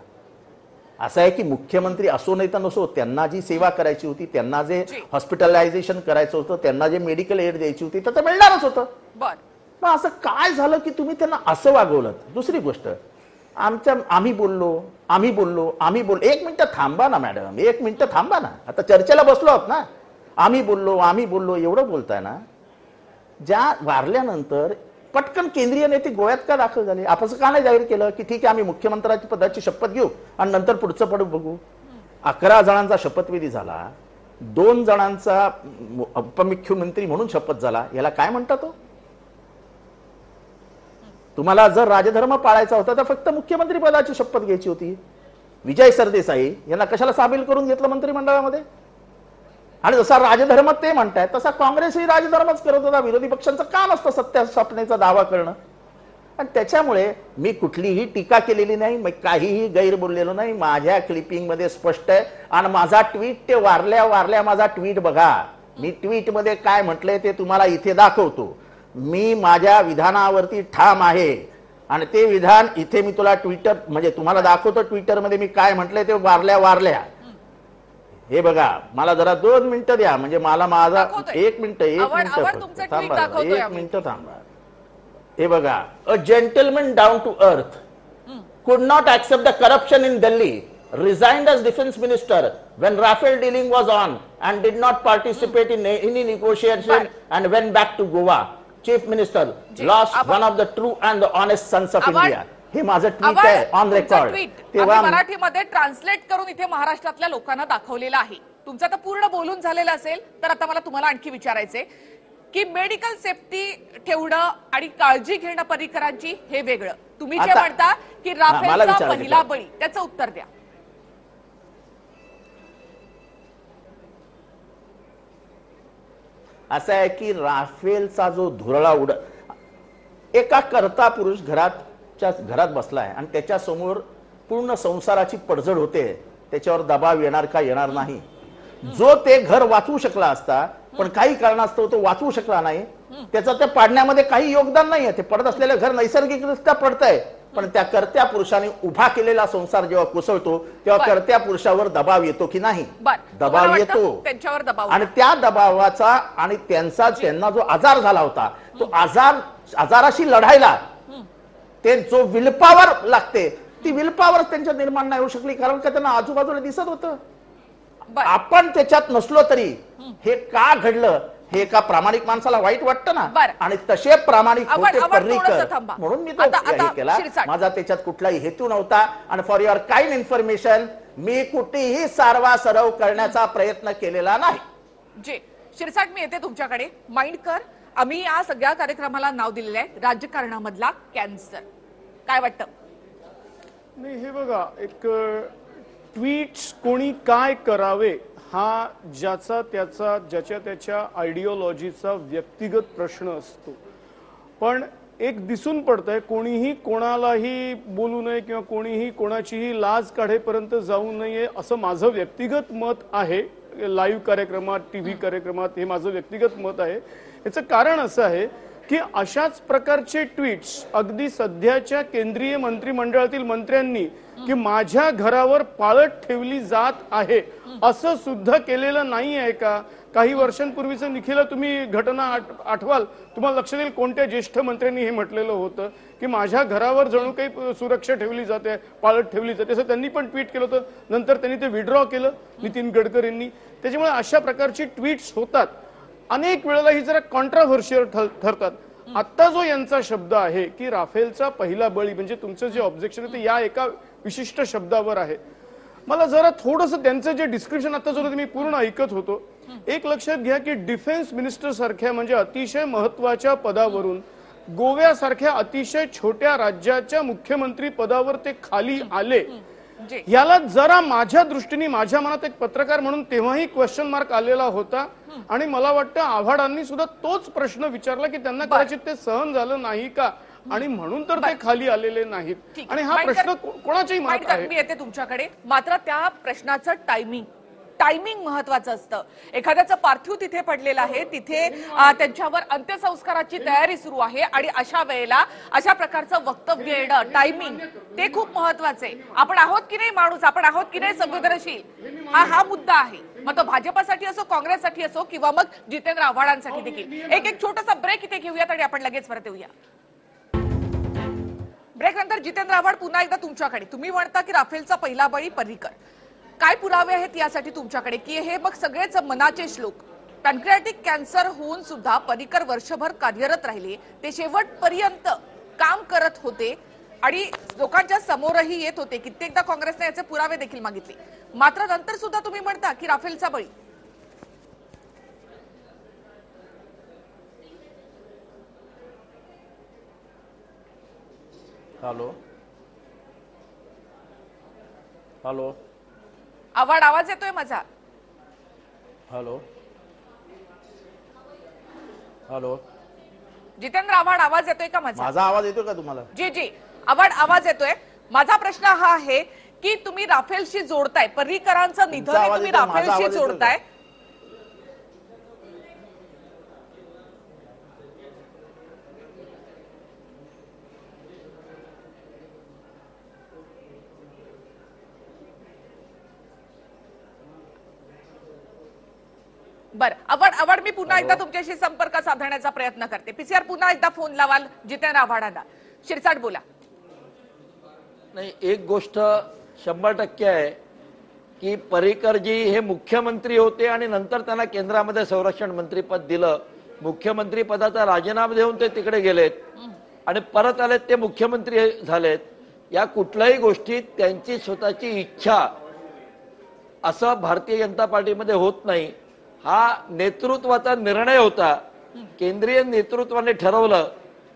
असं आहे की मुख्यमंत्री असो नाही तर नसो, त्यांना जी सेवा करायची होती, त्यांना जे हॉस्पिटलायझेशन करायचं होतं, त्यांना जे मेडिकल एड द्यायची होती, तर मिळणारच होतं. मग असं काय झालं की तुम्ही त्यांना असं वागवलं? दुसरी गोष्ट, आम्ही बोललो. एक मिनिट थांबा ना मॅडम, एक मिनिट थांबा ना. आता चर्चेला बसलो आहोत ना. आम्ही बोललो एवढं बोलताय ना. ज्या वारल्यानंतर पटकन केंद्रीय नेते गोव्यात का दाखल झाले? आपण का नाही जाहीर केलं की ठीक आहे आम्ही मुख्यमंत्र्याची पदाची शपथ घेऊ आणि नंतर पुढचं पडू बघू? 11 जणांचा शपथविधी झाला, 2 जणांचा उपमुख्यमंत्री म्हणून शपथ झाला. याला काय म्हणतात? तो तुम्हाला जर राजधर्म पाळायचा होता तर फक्त मुख्यमंत्री पदाची शपथ घ्यायची होती. विजय सरदेसाई यांना कशाला सामील करून घेतलं मंत्रिमंडळामध्ये? आणि जसा राजधर्म ते म्हणतायत तसा काँग्रेसही राजधर्मच करत होता. विरोधी पक्षांचं काम असतं सत्य स्थापनेचा दावा करणं. आणि त्याच्यामुळे मी कुठलीही टीका केलेली नाही, मी काहीही गैर बोललेलो नाही. माझ्या क्लिपिंग मध्ये स्पष्ट आहे. आणि माझा ट्विट, ते वारल्या माझा ट्विट बघा. मी ट्विट मध्ये काय म्हटलंय ते तुम्हाला इथे दाखवतो. मी माझ्या विधानावरती ठाम आहे आणि ते विधान इथे मी तुला ट्विटर म्हणजे तुम्हाला दाखवतो. ट्विटरमध्ये मी काय म्हटलंय ते वारल्या. हे बघा, मला जरा 2 मिनिटं द्या, म्हणजे मला माझा एक मिनिट थांबा. हे बघा, अ जेंटलमॅन डाऊन टू अर्थ कुड not accept the corruption in Delhi, resigned as defense minister when Rafale dealing was on and did not participate in any negotiation and went back to Goa. Chief Minister lost one of the true and the honest sons of India. हे माझं tweet आहे on record. तेव्हा मराठीमध्ये translate करून इथे महाराष्ट्रातल्या लोकांना दाखवलेलं आहे. तुमचं तर पूर्ण बोलून झालेलं असेल तर आता मला तुम्हाला आणखी विचारायचंय की मेडिकल सेफ्टी ठेवणं आणि काळजी घेणं पर्रिकरांची हे वेगळं. तुम्ही जे म्हणता की राफेलचा पहिला बळी, त्याचं उत्तर द्या. असं आहे की राफेलचा जो धुरळा एका कर्ता पुरुष घरात बसलाय आणि त्याच्या समोर पूर्ण संसाराची पडझड होते, त्याच्यावर दबाव येणार का? येणार नाही. जो ते घर वाचवू शकला असता पण काही कारणास्तव तो वाचवू शकला नाही, त्याचं ते पाडण्यामध्ये काही योगदान नाहीये. ते पडत असलेलं घर नैसर्गिकरित्या पडतंय, पण त्या कर्त्या पुरुषाने उभा केलेला संसार जेव्हा कोसळतो तेव्हा कर्त्या पुरुषावर दबाव येतो की नाही? दबाव येतो. त्यांच्यावर दबाव, आणि त्या दबावाचा आणि त्यांना जो आजार झाला होता तो आजाराशी लढायला ते जो विलपावर लागते, ती विलपावर त्यांच्या निर्माण नाही होऊ शकली, कारण का त्यांना आजूबाजूला दिसत होतं. आपण त्याच्यात नसलो तरी हे का घडलं हे एका प्रामाणिक माणसाला वाईट वाटतं ना. आणि तसे प्रामाणिक होते पर्रिकर, म्हणून मी तो हे केला. माझा त्याच्यात कुठलाही हेतू नव्हता. आणि फॉर युअर काइंड इन्फॉर्मेशन, मी कुठेही सारवा सरव करण्याचा प्रयत्न केलेला नाही. जी शिरसाट, मी येते तुमच्याकडे. माइंड कर, आम्ही या सगळ्या कार्यक्रमाला नाव दिलेलं आहे राजकारणामधला कॅन्सर. काय वाटतं? नाही, हे बघा, एक ट्वीट्स कोणी काय करावे हा ज्याच्या त्याच्या आयडिओलॉजीचा व्यक्तिगत प्रश्न असतो. पण एक दिसून पडतंय, कोणीही कोणालाही बोलू नये किंवा कोणीही कोणाचीही लाज काढेपर्यंत जाऊ नये असं माझं व्यक्तिगत मत आहे. लाईव्ह कार्यक्रमात, टीव्ही कार्यक्रमात हे माझं व्यक्तिगत मत आहे. याचं कारण असं आहे की अशाच प्रकारचे ट्वीट्स अगदी सध्याच्या केंद्रीय मंत्रिमंडळातील मंत्र्यांनी की माझ्या घरावर पाळत ठेवली जात आहे असं सुद्धा केलेलं नाही आहे का? काही वर्षांपूर्वीचं निखिला तुम्ही घटना आठवाल, तुम्हाला लक्षात येईल कोणत्या ज्येष्ठ मंत्र्यांनी हे म्हटलेलं होतं की माझ्या घरावर जणू काही सुरक्षा ठेवली जाते, पाळत ठेवली जाते, असं त्यांनी पण ट्विट केलं होतं. नंतर त्यांनी ते विड्रॉ केलं, नितीन गडकरींनी. त्याच्यामुळे अशा प्रकारची ट्विट्स होतात. अनेक वेळेला ही जरा कॉन्ट्राव्हर्शियल ठरतात. आता जो यांचा शब्द आहे की राफेलचा पहिला बळी, म्हणजे तुमचं जे ऑब्जेक्शन आहे ते या एका विशिष्ट शब्दावर आहे. मला जरा थोडंसं त्यांचं जे डिस्क्रिप्शन आता जो मी पूर्ण ऐकत होतो एक लक्षात घ्या की डिफेन्स मिनिस्टर सारख्या म्हणजे अतिशय महत्वाच्या पदावरून गोव्यासारख्या अतिशय छोट्या राज्याच्या मुख्यमंत्री पदावर ते खाली आले, याला जरा माझ्या दृष्टीने माझ्या मनात एक पत्रकार म्हणून तेव्हाही क्वेश्चन मार्क आलेला होता आणि मला वाटतं आव्हाडांनी सुद्धा तोच प्रश्न विचारला की त्यांना कदाचित ते सहन झालं नाही का आणि म्हणून तर ते खाली आलेले नाहीत आणि हा प्रश्न कोणाच्याही मनात आहे. मी येते तुमच्याकडे, मात्र त्या प्रश्नाचं टायमिंग महत्वाचं असतं. एखाद्याचं पार्थिव तिथे पडलेलं आहे, तिथे त्यांच्यावर अंत्यसंस्काराची तयारी सुरू आहे आणि अशा वेळेला अशा प्रकारचं वक्तव्य येणं, टायमिंग ते खूप महत्वाचं आहे. आपण आहोत की नाही माणूस, आपण आहोत की नाही संवेदनशील, हा मुद्दा आहे. मग तो भाजपासाठी असो, काँग्रेससाठी असो किंवा मग जितेंद्र आव्हाडांसाठी देखील. एक छोटासा ब्रेक इथे घेऊयात आणि आपण लगेच परत येऊया. ब्रेक नंतर जितेंद्र आव्हाड पुन्हा एकदा तुमच्याकडे. तुम्ही म्हणता की राफेलचा पहिला बळी पर्रिकर, काय पुरावे आहेत यासाठी तुमच्याकडे की हे मग सगळेच मनाचे श्लोक? पॅनक्रियाटिक कॅन्सर होऊन सुद्धा पर्रिकर वर्षभर कार्यरत राहिले, ते शेवटपर्यंत काम करत होते आणि लोकांच्या समोरही येत होते. कित्येकदा काँग्रेसने याचे पुरावे देखील मागितले, मात्र नंतर सुद्धा तुम्ही म्हणता की राफेलचा बळी. हॅलो हॅलो आव्हाड, आवाज येतोय माझा? हॅलो हॅलो जितेंद्र आव्हाड, आवाज येतोय का माझा? माझा आवाज येतो का तुम्हाला? जी जी आव्हाड, आवाज येतोय. माझा प्रश्न हा आहे की तुम्ही राफेलशी जोडताय, पर्रिकरांचं निधन हे तुम्ही राफेलशी जोडताय. बरं, आव्हाड मी पुन्हा एकदा तुमच्याशी संपर्क साधण्याचा प्रयत्न करते. पीसीआर पुन्हा एकदा फोन लावाल जितेंद्र आव्हाडांना. शिरसाट बोला. नाही, एक गोष्ट 100% आहे की पर्रिकरजी हे मुख्यमंत्री होते आणि नंतर त्यांना केंद्रामध्ये संरक्षण मंत्रीपद दिलं. मुख्यमंत्री पदाचा राजीनामा देऊन ते तिकडे गेलेत आणि परत आलेत, ते मुख्यमंत्री झालेत. या कुठल्याही गोष्टीत त्यांची स्वतःची इच्छा असं भारतीय जनता पार्टीमध्ये होत नाही. हा नेतृत्वाचा निर्णय होता. केंद्रीय नेतृत्वाने ठरवलं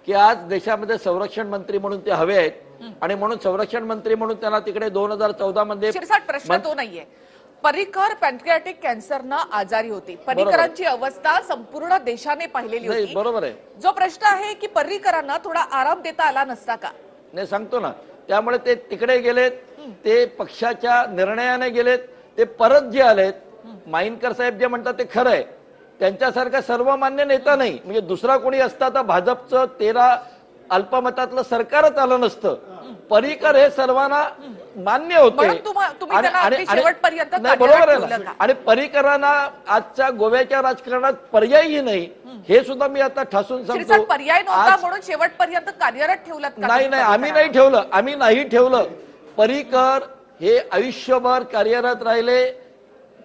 की आज देशामध्ये संरक्षण मंत्री म्हणून ते हवे आहेत आणि म्हणून संरक्षण मंत्री म्हणून त्यांना तिकडे 2014 मध्ये. शिरसाट, प्रश्न तो नाहीये. पर्रिकर पॅनक्रियाटिक कॅन्सरनं आजारी होते. पर्रिकरांची अवस्था संपूर्ण देशाने पाहिलेली होती. बरोबर आहे. जो प्रश्न आहे की पर्रिकरांना थोडा आराम देता आला नसता का? नाही, सांगतो ना. त्यामुळे ते तिकडे गेलेत, ते पक्षाच्या निर्णयाने गेलेत. ते परत जे आलेत, माइनकर साहेब जे म्हणतात ते खरं आहे. त्यांच्यासारखा सर्वमान्य नेता नाही, म्हणजे दुसरा कोणी असता तर भाजपचं 13 अल्पमतातलं सरकारच आलं नसतं. पर्रिकर हे सर्वांना मान्य होते बरोबर आहे ना. आणि पर्रिकरांना आजच्या गोव्याच्या राजकारणात पर्यायही नाही, हे सुद्धा मी आता ठासून सांगतो. पर्याय नव्हता म्हणून शेवटपर्यंत कार्यरत ठेवलं? नाही, आम्ही नाही ठेवलं. पर्रिकर हे आयुष्यभर कार्यरत राहिले.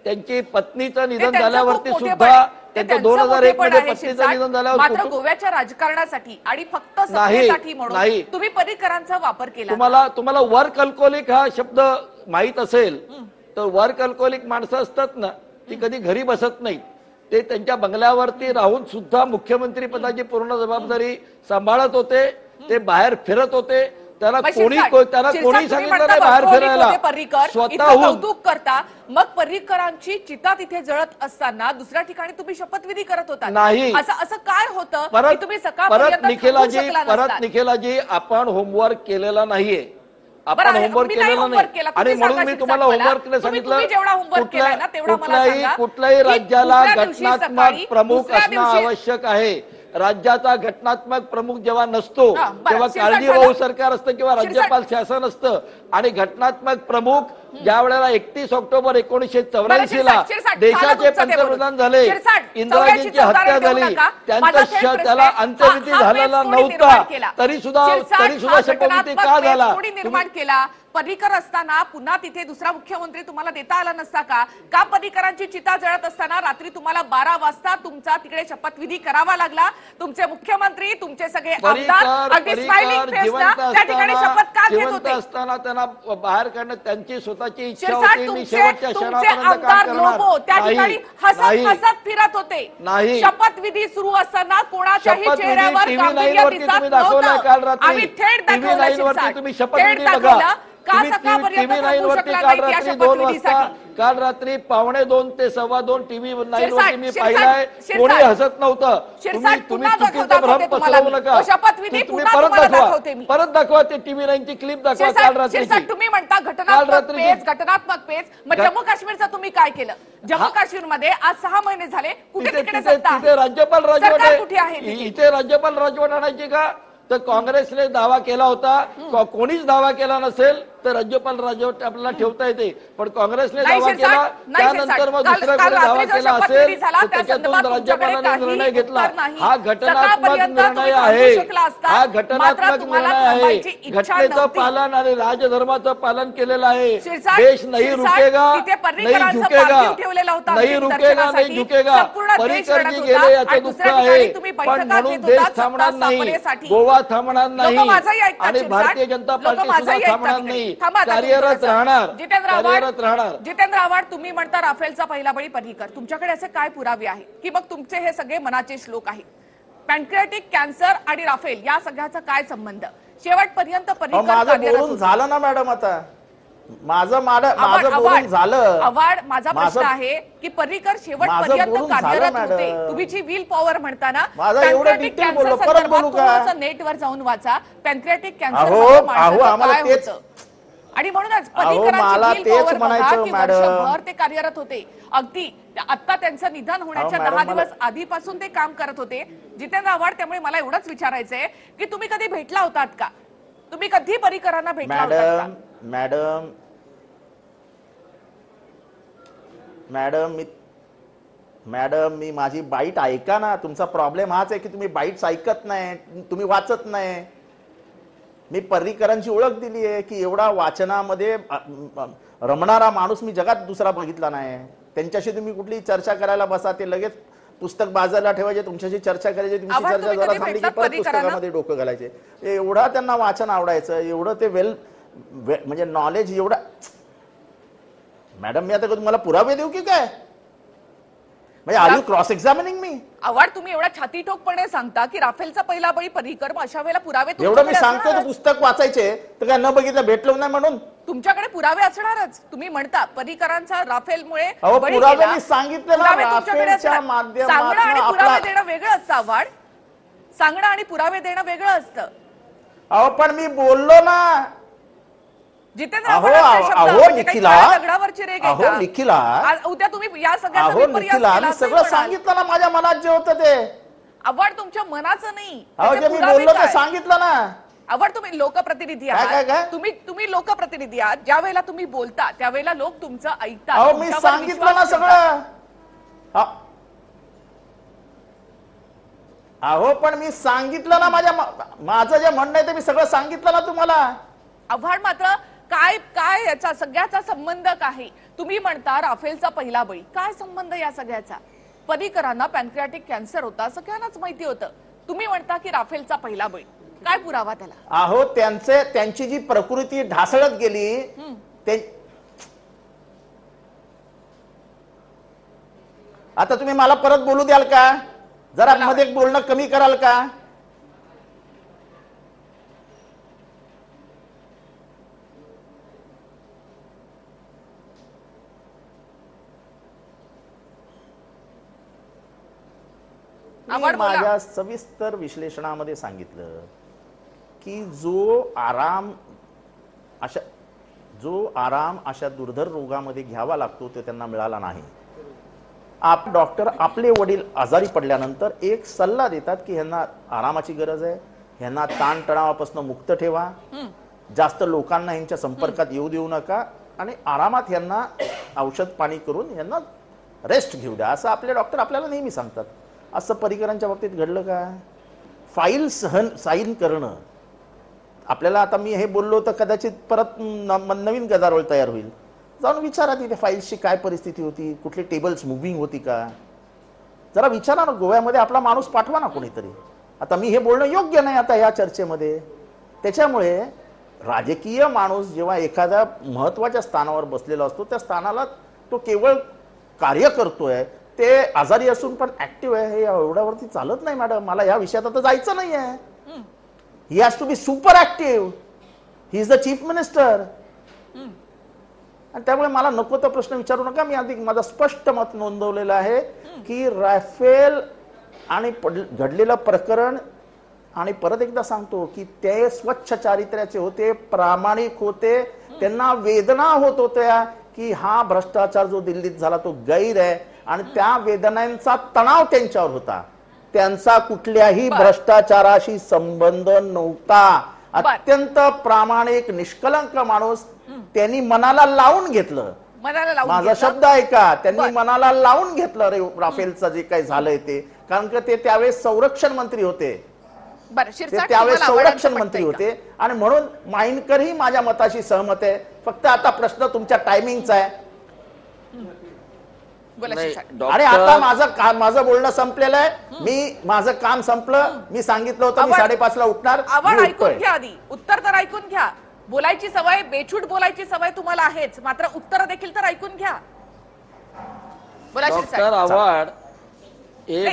त्यांची पत्नीचं निधन झाल्यावरती सुद्धा, त्यांचं 2001 मध्ये पत्नीचं निधन झाल्यावर मात्र गोव्याच्या राजकारणासाठी आणि फक्त सत्तेसाठी म्हणून तुम्ही पर्रिकरांचा वापर केला. तुम्हाला वर्क अल्कोहोलिक हा शब्द माहित असेल तर वर्क अल्कोहोलिक माणसं असतात ना, ती कधी घरी बसत नाहीत. ते त्यांच्या बंगल्यावरती राहून सुद्धा मुख्यमंत्री पदाची पूर्ण जबाबदारी सांभाळत होते. ते बाहेर फिरत होते. त्याला कोणी सांगितलं नाही बाहेर फिरायला. स्वतःहून कौतुक करता. मग पर्रिकरांची चिता तिथे जळत असताना दुसऱ्या ठिकाणी तुम्ही शपथविधी करत होता. नाही, असं काय होतं? परत निखिलाजी, आपण होमवर्क केलेला नाहीये. आपण होमवर्क केलेला नाही आणि म्हणून मी तुम्हाला होमवर्क सांगितलं. कुठल्याही राज्याला घटनात्मक प्रमुख असणं आवश्यक आहे. राज्याचा घटनात्मक प्रमुख जेव्हा नसतो तेव्हा काळजीवाहू सरकार असतं किंवा राज्यपाल शासन असतं. आणि घटनात्मक प्रमुख ज्या वेळेला 31 ऑक्टोबर 1984 ला देशाचे पंतप्रधान झाले, इंदिराजींची हत्या झाली, त्याला अंत्यविधी झालेला नव्हता, तरी सुद्धा शपथविधी का झाला? पर्रिकर असताना पुन्हा तिथे दुसरा मुख्यमंत्री तुम्हाला देता आला नसता का? का पर्रिकरांची चिता जळत असताना रात्री तुम्हाला 12 वाजता तुमचा तिकडे शपथविधी करावा लागला? तुमचे मुख्यमंत्री, तुमचे सगळे आमदार अगदी स्माइलिंग फेसना त्या ठिकाणी शपथ का घेत जिवंत होते? असताना त्यांना बाहेर काढणं त्यांची स्वतःची इच्छा शिरसाट, होती. मी शेवटच्या तुमचे क्षणापर्यंत आमदार काम लोबो त्या करणार ठिकाणी नाही. हसत हसत फिरत होते. नाही. शपथविधी सुरू असताना कोणाच्याही शपथविधी चेहऱ्यावर TV9 गांभीर्य वरती दिसत तुम्ही दाखवला काल नव्हतं. रात्री. आम्ही थेट TV9 दाखवलं वरती शिरसाट. तुम्ही थेट शपथविधी बघा. दाखवलं. का तुम्ही सकाळपर्यंत TV9 थांबू वरती शकला काल नाही त्या रात्री 2 वाजता, शपथविधीसाठी? काल रात्री 2:15 ते 2:15 TV9 शिरसाट, वरती मी शिरसाट, पाहिलाय. शिरसाट. कोणी हसत नव्हतं. शिरसाट, तुम्ही पुन्हा चुकीचं दाखवते भ्रम तुम्हाला पसरवू मी. नका. तो शपथविधी तुम्ही पुन्हा परत तुम्हाला दाखवा. दाखवते मी. परत दाखवा ते TV9 क्लिप दाखवा काल शिरसाट, रात्रीची. तुम्ही म्हणता काल घटनात्मक रात्रीची. पेच, घटनात्मक पेच. मग जम्मू काश्मीरचं तुम्ही काय केलं? जम्मू काश्मीरमध्ये आज 6 महिने झाले कुठे तिथे तिकडे तिथे सत्ता तिथे आहे? राज्यपाल सरकार कुठे आहे राजवट तिथे? इथे राज्यपाल राजवट आणायची का? तर काँग्रेसने दावा केला होता. कोणीच दावा केला नसेल तर राज्यपाल राजवट आपल्याला ठेवता येते. पण काँग्रेसने नाही दावा शिरसाट, केला. नाही त्यानंतर शिरसाट. मग काल- दुसऱ्या काल कोणी दावा रात्री जो केला शपथविधी असेल झाला, तर त्या त्याच्यातून संदर्भात राज्यपालाने तुमच्याकडे निर्णय काही घेतला. उत्तर नाही. हा घटनात्मक सकाळपर्यंत निर्णय तुम्ही आहे. थांबू शकला असता. हा मात्र घटनात्मक तुम्हाला निर्णय आहे. थांबायची इच्छा घटनेचं नव्हती. पालन आणि राजधर्माचं पालन केलेलं आहे. शिरसाट, देश नाही शिरसाट, रुकेगा, तिथे नाही पर्रिकरांचं झुकेगा, पार्थिव ठेवलेलं होतं नाही अंतिम रुकेगा, नाही दर्शनासाठी. झुकेगा. संपूर्ण देश पर्रिकर रडत जी होता. गेले आणि याचं दुःख दुसऱ्या आहे. ठिकाणी तुम्ही पण बैठका म्हणून घेत देश होता थांबणार सत्ता नाही. स्थापनेसाठी. गोवा थांबणार नाही. लोकं माझंही ऐकतात, आणि शिरसाट. भारतीय जनता लोकं पार्टी माझंही सुद्धा ऐकतात थांबणार तिकडे. नाही. थांबा आता कार्यरत तुमचं. राहणार. जितेंद्र कार्यरत राहणार. आव्हाड, जितेंद्र आव्हाड, तुम्ही म्हणता राफेलचा पहिला बळी पर्रिकर. तुमच्याकडे असे काय पुरावे आहेत की मग तुमचे हे सगळे मनाचे श्लोक आहेत? पॅनक्रियाटिक कॅन्सर आणि राफेल या सगळ्याचा काय संबंध? शेवटपर्यंत पर्रिकर माझं कार्यरत बोलून होते. झालं ना मॅडम. आता माझं आव्हाड, बोलून झालं. आव्हाड, माझा प्रश्न माझं- आहे की पर्रिकर माझं शेवटपर्यंत बोलून झालं, कार्यरत मॅडम. होते. तुम्ही जी व्हील पॉवर म्हणताना माझं एवढं डिटेल बोललो. परत बोलू का? नेटवर जाऊन वाचा. पॅनक्रियाटिक अहो, कॅन्सर आम्हाला काय तेच- होतं आणि म्हणूनच मला पर्रिकरांची तेच व्हील पॉवर बघा म्हणायचं, की मॅडम. वर्षभर ते कार्यरत होते. अगदी आता त्यांचं निधन होण्याच्या मॅडम, 10 मला- दिवस आधीपासून ते काम करत होते. जितेंद्र आव्हाड, त्यामुळे मला एवढंच विचारायचंय की तुम्ही कधी भेटला होतात का? तुम्ही कधी पर्रिकरांना भेटला होतात का? मॅडम मी माझी बाईट ऐका ना. तुमचा प्रॉब्लेम हाच आहे की तुम्ही बाईट्स ऐकत नाही, तुम्ही वाचत नाही. मी पर्रिकरांची ओळख दिली आहे की एवढा वाचनामध्ये रमणारा माणूस मी जगात दुसरा बघितला नाही. त्यांच्याशी तुम्ही कुठली चर्चा करायला बसा, ते लगेच पुस्तक बाजारला ठेवायचे. तुमच्याशी चर्चा करायची, तुमची आव्हाड, चर्चा तुम्ही जरा कधी थांबली की भेटलात परत पर्रिकरांना? पुस्तकामध्ये डोकं घालायचे. एवढा त्यांना वाचन आवडायचं, एवढं ते म्हणजे नॉलेज एवढा. मॅडम मी आता तुम्हाला पुरावे देऊ की काय? म्हणजे आर यू क्रॉस एक्झामिनिंग मी? आव्हाड, तुम्ही एवढा छातीठोकपणे सांगता की राफेलचा पहिला बळी पर्रिकर, मग अशा वेळेला पुरावे एवढं मी तुमच्याकडे सांगतो असणारच. तर पुस्तक वाचायचे तर काय न बघितलं भेटलो नाही म्हणून? तुमच्याकडे पुरावे असणारच. तुम्ही म्हणता पर्रिकरांचा राफेलमुळे अहो, बळी पुरावे गेला. मी सांगितलं ना, पुरावे तुमच्याकडे राफेलच्या असणार. माध्यमातून सांगणं आणि पुरावे आपला- देणं वेगळं असतं आव्हाड. सांगणं आणि पुरावे देणं वेगळं असतं. अहो पण मी बोललो ना. जितेंद्र अहो, आव्हाडांचे शब्द अहो, म्हणजे काही निखिला. काळ्या दगडावरची रेघ आहे अहो, का? निखिला. आज उद्या तुम्ही या सगळ्याचा अहो विपर्यास निखिला, केला मी असंही सगळं म्हणाल. सांगितलं ना माझ्या मनात जे होतं ते. आव्हाड, तुमच्या मनाचं नाही. अहो त्याचे जे मी पुरावे बोललो ते काय? सांगितलं ना. आव्हाड, तुम्ही लोकप्रतिनिधी काय, काय, आहात. काय? तुम्ही लोकप्रतिनिधी आहात. ज्या वेळेला तुम्ही बोलता त्यावेळेला लोक तुमचं ऐकतात. अहो मी तुमच्यावर सांगितलं ना विश्वास ठेवतात. सगळं. अहो पण मी सांगितलं ना माझं जे म्हणणं आहे ते मी सगळं सांगितलं ना तुम्हाला. आव्हाड, मात्र काय याचा सगळ्याचा संबंध काय? तुम्ही म्हणता राफेलचा पहिला बळी. काय संबंध या सगळ्याचा? पर्रिकरांना पॅनक्रियाटिक कॅन्सर होता सगळ्यांनाच माहिती होतं. तुम्ही म्हणता की राफेलचा पहिला बळी. काय पुरावा त्याला? अहो त्यांची जी प्रकृती ढासळत गेली ते. आता तुम्ही मला परत बोलू द्याल का? जरा मध्ये बोलणं कमी कराल का? मी आव्हाड, बोला. माझ्या सविस्तर विश्लेषणामध्ये सांगितलं की जो आराम अशा दुर्धर रोगामध्ये घ्यावा लागतो तो त्यांना मिळाला नाही. डॉक्टर आपले वडील आजारी पडल्यानंतर एक सल्ला देतात की ह्यांना आरामाची गरज आहे, ह्यांना ताणतणावापासून मुक्त ठेवा, जास्त लोकांना ह्यांच्या संपर्कात येऊ देऊ नका आणि आरामात ह्यांना औषध पाणी करून ह्यांना रेस्ट घेऊ द्या, असं आपले डॉक्टर आपल्याला नेहमी सांगतात. असं पर्रिकरांच्या बाबतीत घडलं का? फाईल साईन करणं आपल्याला आता मी हे बोललो तर कदाचित परत नवीन गदारोळ तयार होईल. जाऊन विचारा तिथे फाईल्सची काय परिस्थिती होती, कुठली टेबल्स मुव्हिंग होती का, जरा विचारा ना. गोव्यामध्ये आपला माणूस पाठवा ना कोणीतरी. आता मी हे बोलणं योग्य नाही आता या चर्चेमध्ये. त्याच्यामुळे राजकीय माणूस जेव्हा एखाद्या महत्वाच्या स्थानावर बसलेला असतो त्या स्थानाला तो केवळ कार्य करतोय, ते आजारी असून पण ऍक्टिव्ह आहे, हे एवढ्यावरती चालत नाही मॅडम. मला या विषयात आता जायचं नाहीये. He has to be super active. He is the chief minister. आणि त्यामुळे मला नको तो प्रश्न विचारू नका. मी आधी माझं स्पष्ट मत नोंदवलेलं आहे की राफेल आणि घडलेलं प्रकरण, आणि परत एकदा सांगतो की ते स्वच्छ चारित्र्याचे होते, प्रामाणिक होते. त्यांना वेदना होत होत्या की हा भ्रष्टाचार जो दिल्लीत झाला तो गैर आहे, आणि त्या वेदनांचा तणाव त्यांच्यावर होता. त्यांचा कुठल्याही भ्रष्टाचाराशी संबंध नव्हता. अत्यंत प्रामाणिक निष्कलंक माणूस. त्यांनी मनाला लावून घेतलं. माझा शब्द ऐका, त्यांनी मनाला लावून घेतलं राफेलचं जे काही झालंय ते. कारण की ते त्यावेळेस संरक्षण मंत्री होते. त्यावेळेस संरक्षण मंत्री होते, आणि म्हणून माइनकरही माझ्या मताशी सहमत आहे. फक्त आता प्रश्न तुमच्या टायमिंगचा आहे. आणि आता माझं बोलणं संपलेलं आहे. मी माझं काम संपलं. मी सांगितलं होतं मी 5:30ला उठणार. ऐकून घ्या आधी, उत्तर तर ऐकून घ्या. बोलायची सवय, बेछूट बोलायची सवय तुम्हाला आहेच, मात्र उत्तर देखील तर ऐकून घ्या. डॉक्टर आव्हाड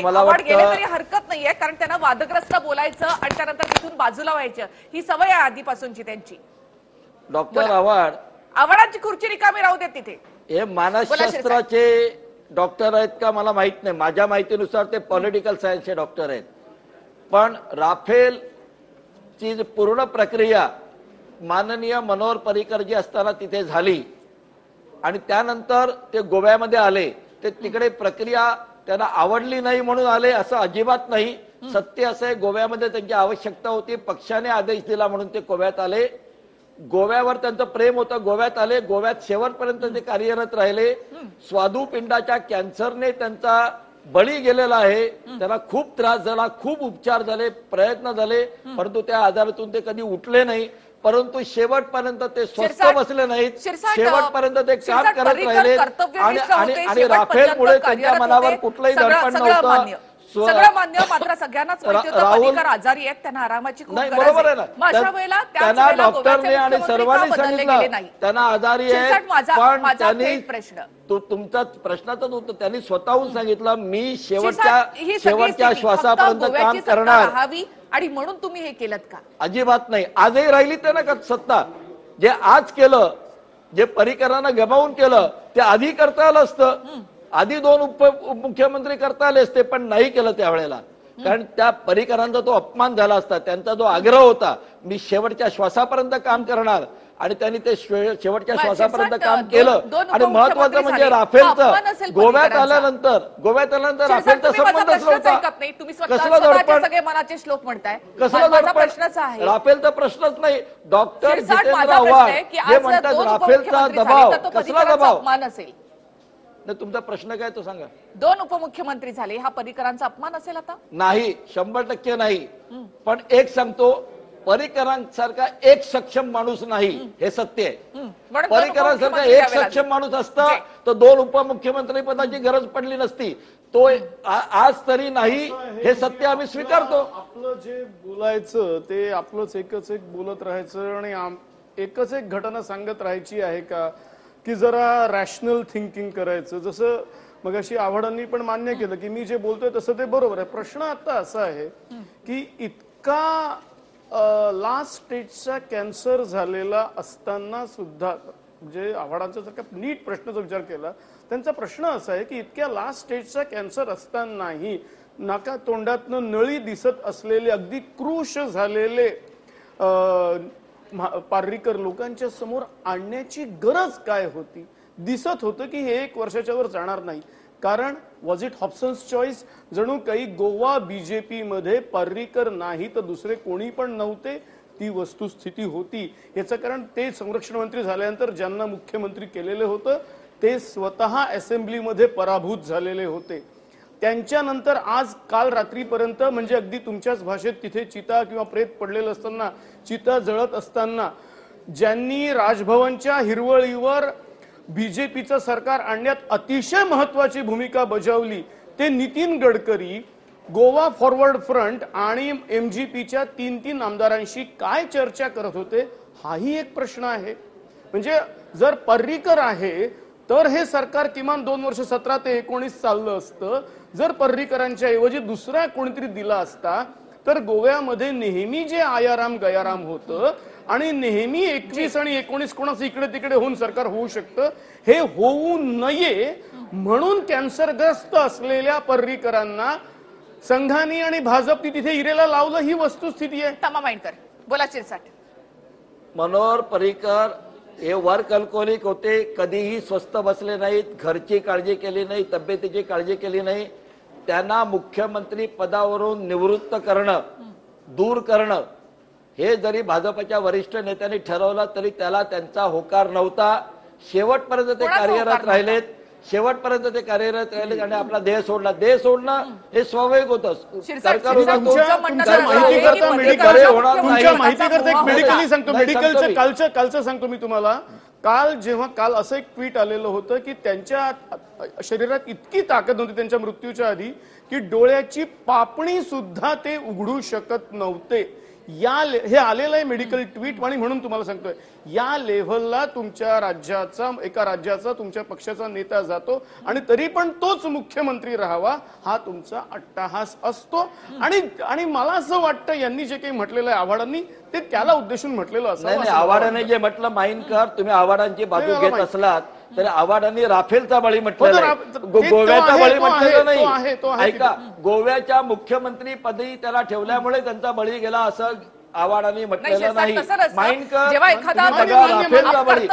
मला गेले तरी हरकत नाहीये, कारण त्यांना वादग्रस्त बोलायचं आणि त्यानंतर तिथून बाजूला व्हायचं ही सवय आहे आधीपासूनची त्यांची. डॉक्टर आव्हाडांची खुर्ची रिकामी राहू देत तिथे. हे मानसशास्त्राचे डॉक्टर आहेत का मला माहित नाही. माझ्या माहितीनुसार ते पॉलिटिकल सायन्सचे डॉक्टर आहेत. पण राफेल ची पूर्ण प्रक्रिया माननीय मनोहर पर्रीकर जी असताना तिथे झाली, आणि त्यानंतर ते गोव्यामध्ये आले. ते तिकडे प्रक्रिया त्यांना आवडली नाही म्हणून आले असं अजिबात नाही. सत्य असं आहे, गोव्यामध्ये त्यांची आवश्यकता होती, पक्षाने आदेश दिला म्हणून ते गोव्यात आले. गोव्यावर त्यांचं प्रेम होतं, गोव्यात आले. गोव्यात शेवटपर्यंत ते कार्यरत राहिले. स्वादुपिंडाच्या कॅन्सरने त्यांचा बळी गेलेला आहे. त्यांना खूप त्रास झाला, खूप उपचार झाले, प्रयत्न झाले, परंतु त्या आजारातून ते कधी उठले नाही. परंतु शेवटपर्यंत ते स्वस्थ बसले नाहीत. शेवटपर्यंत ते काम करत राहिले, आणि राफेलमुळे त्यांच्या मनावर कुठलंही दडपण नव्हतं. सगळं मान्य, मात्र सगळ्यांनाच माहिती होतं पर्रीकर आजारी आहेत, त्यांना आरामाची खूप गरज बरोबर आहे आहे. ना. त्यांना डॉक्टरने आणि सर्वांनी सांगितलं त्यांना आजारी आहे, पण त्यांनी तुमचा प्रश्नाचं उत्तर त्यांनी स्वतःहून सांगितलं मी शेवटच्या श्वासापर्यंत काम करणार. आणि म्हणून तुम्ही हे केलं का? अजिबात नाही. आजही राहिली त्यांना सत्ता. जे आज केलं, जे पर्रीकरांना गमावून केलं, ते आधी करता आलं असतं. आधी 2 उपमुख्यमंत्री करता आले असते, पण नाही केलं त्यावेळेला. कारण त्या पर्रीकरांचा तो अपमान झाला असता. त्यांचा जो आग्रह होता मी शेवटच्या श्वासापर्यंत काम करणार, आणि त्यांनी ते शेवटच्या श्वासापर्यंत काम केलं. आणि महत्वाचं म्हणजे राफेलचं गोव्यात आल्यानंतर राफेलचा संबंधच नव्हता. कसला दडपण, कसला दडपण, राफेलचा प्रश्नच नाही. डॉक्टर जितेंद्र आव्हाड जे म्हणतात राफेलचा दबाव, कसला दबाव असेल? तुमचा प्रश्न काय तो सांगा. 2 उपमुख्यमंत्री झाले, हा पर्रीकरांचा अपमान असेल? आता नाही, 100% नाही. पण एक सांगतो, पर्रीकरांसारखा एक सक्षम माणूस नाही, हे सत्य आहे. पर्रीकरांसारखा एक सक्षम माणूस असता तर 2 उपमुख्यमंत्री पदाची गरज पडली नसती. तो आज तरी नाही, हे सत्य आम्ही स्वीकारतो. आपलं जे बोलायचं ते आपलंच एकच एक बोलत राहायचं, आणि एकच एक घटना सांगत राहायची आहे का, की जरा रॅशनल थिंकिंग करायचं. जसं मगाशी आव्हाडांनी पण मान्य केलं की मी जे बोलतोय तसं ते बरोबर आहे. प्रश्न आता असा आहे की इतका लास्ट स्टेजचा कॅन्सर झालेला असताना सुद्धा, म्हणजे आव्हाडांचा जर का नीट प्रश्नाचा विचार केला, त्यांचा प्रश्न असा आहे की इतक्या लास्ट स्टेजचा कॅन्सर असतानाही नाका तोंडातनं नळी दिसत असलेले, अगदी क्रूश झालेले पार्रीकर लोकांच्या समोर आणण्याची गरज काय होती? दिसत होतं की हे 1 वर्षाच्या वर जाणार नाही. कारण वॉज इट हॉब्सन्स चॉईस? जणू काही गोवा बीजेपी मध्ये पार्रीकर नाही तर दुसरे कोणी पण नव्हते, ती वस्तुस्थिती होती. याचं कारण ते संरक्षण मंत्री झाल्यानंतर ज्यांना मुख्यमंत्री केलेले होतं ते स्वतः असेंब्लीमध्ये पराभूत झालेले होते. त्यांच्यानंतर आज काल रात्रीपर्यंत म्हणजे अगदी तुमच्याच भाषेत तिथे चिता किंवा प्रेत पडलेलं असताना, चिता जळत असताना ज्यांनी राजभवनच्या हिरवळीवर बीजेपीचं सरकार आणण्यात अतिशय महत्वाची भूमिका बजावली ते नितीन गडकरी गोवा फॉरवर्ड फ्रंट आणि MGPच्या 3 आमदारांशी काय चर्चा करत होते हाही एक प्रश्न आहे. म्हणजे जर पर्रीकर आहे तर हे सरकार किमान 2 वर्ष 17 ते 19 चाललं असतं. जर पर्रीकरांच्या ऐवजी दुसरा कोणीतरी दिला असता तर गोव्यामध्ये नेहमी जे आयाराम गयाराम होतं आणि नेहमी 21 आणि 19 कोणाचं इकडे तिकडे होऊन सरकार होऊ शकतं, हे होऊ नये म्हणून कॅन्सरग्रस्त असलेल्या पर्रीकरांना संघानी आणि भाजपनी तिथे इरेला लावलं, ही वस्तुस्थिती आहे. तमा माइंडकर बोला. शिरसाट. मनोहर पर्रीकर हे वर्क अल्कोहोलिक होते, कधीही स्वस्त बसले नाहीत, घरची काळजी केली नाही, तब्येतीची काळजी केली नाही. त्यांना मुख्यमंत्री पदावरून निवृत्त करणं, दूर करणं हे जरी भाजपच्या वरिष्ठ नेत्यांनी ठरवलं तरी त्याला त्यांचा होकार नव्हता. शेवटपर्यंत ते कार्यरत राहिलेत, शेवटपर्यंत ते कार्यरत राहिले आणि आपला देह सोडला. देह सोडणं हे स्वाभाविक होतं. तुमच्या माहितीकरता एक मेडिकली सांगतो, मेडिकलचं कालचं सांगतो मी तुम्हाला. काल असं एक ट्विट आलेलं होतं की त्यांच्या शरीरात इतकी ताकद नव्हती त्यांच्या मृत्यूच्या आधी की डोळ्याची पापणी सुद्धा ते उघडू शकत नव्हते. हे आलेलं आहे मेडिकल ट्वीट. आणि म्हणून तुम्हाला सांगतोय या लेव्हलला तुमच्या राज्याचा, एका राज्याचा तुमच्या पक्षाचा नेता जातो आणि तरी पण तोच मुख्यमंत्री राहावा हा तुमचा अट्टहास असतो. आणि मला असं वाटतं यांनी जे काही म्हटलेलं आहे आव्हाडांनी ते त्याला उद्देशून म्हटलेलं असं. आव्हाडाने जे म्हटलं माइनकर, तुम्ही आव्हाडांची बाजू घेत असलात तर आव्हाडांनी राफेलचा बळी म्हटलेला, गोव्याचा बळी म्हटलेला नाही. ऐका, गोव्याच्या मुख्यमंत्री पदी त्याला ठेवल्यामुळे त्यांचा बळी गेला असं आव्हाडांनी म्हटलेलं नाही. माइनकर जेव्हा एखादा राफेलचा बळी,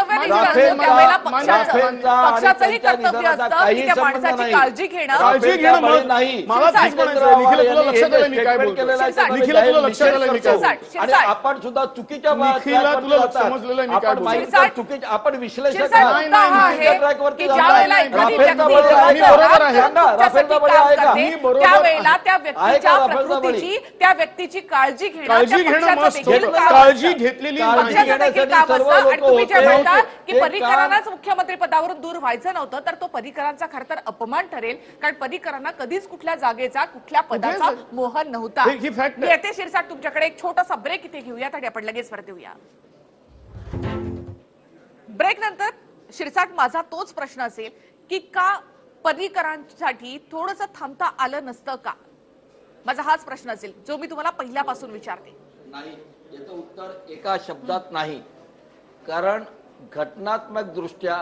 पक्षाचंही कर्तव्य असतं की त्या माणसाची काळजी घेणं नाही. आणि आपण सुद्धा चुकीच्या आपण विश्लेषक त्यावेळेला त्या व्यक्तीच्या प्रकृतीची, त्या व्यक्तीची काळजी घेणं, काळजी घेतलेली तुम्ही जे म्हणता की पर्रीकरांनाच मुख्यमंत्री पदावरून दूर व्हायचं नव्हतं तर तो पर्रीकरांचा खरं तर अपमान ठरेल, कारण पर्रीकरांना कधीच कुठल्या जागेचा, कुठल्या पदाचा मोह नव्हता. येते शिरसाट तुमच्याकडे एक छोटासा ब्रेक इथे घेऊयात आणि आपण लगेच परत येऊया. ब्रेक नंतर शिरसाट माझा तोच प्रश्न असेल की का पर्रीकरांसाठी थोडंसं थांबता आलं नसतं का? माझा हाच प्रश्न असेल जो मी तुम्हाला पहिल्यापासून विचारते. नाही, याचं उत्तर एका शब्दात नाही. कारण घटनात्मक दृष्ट्या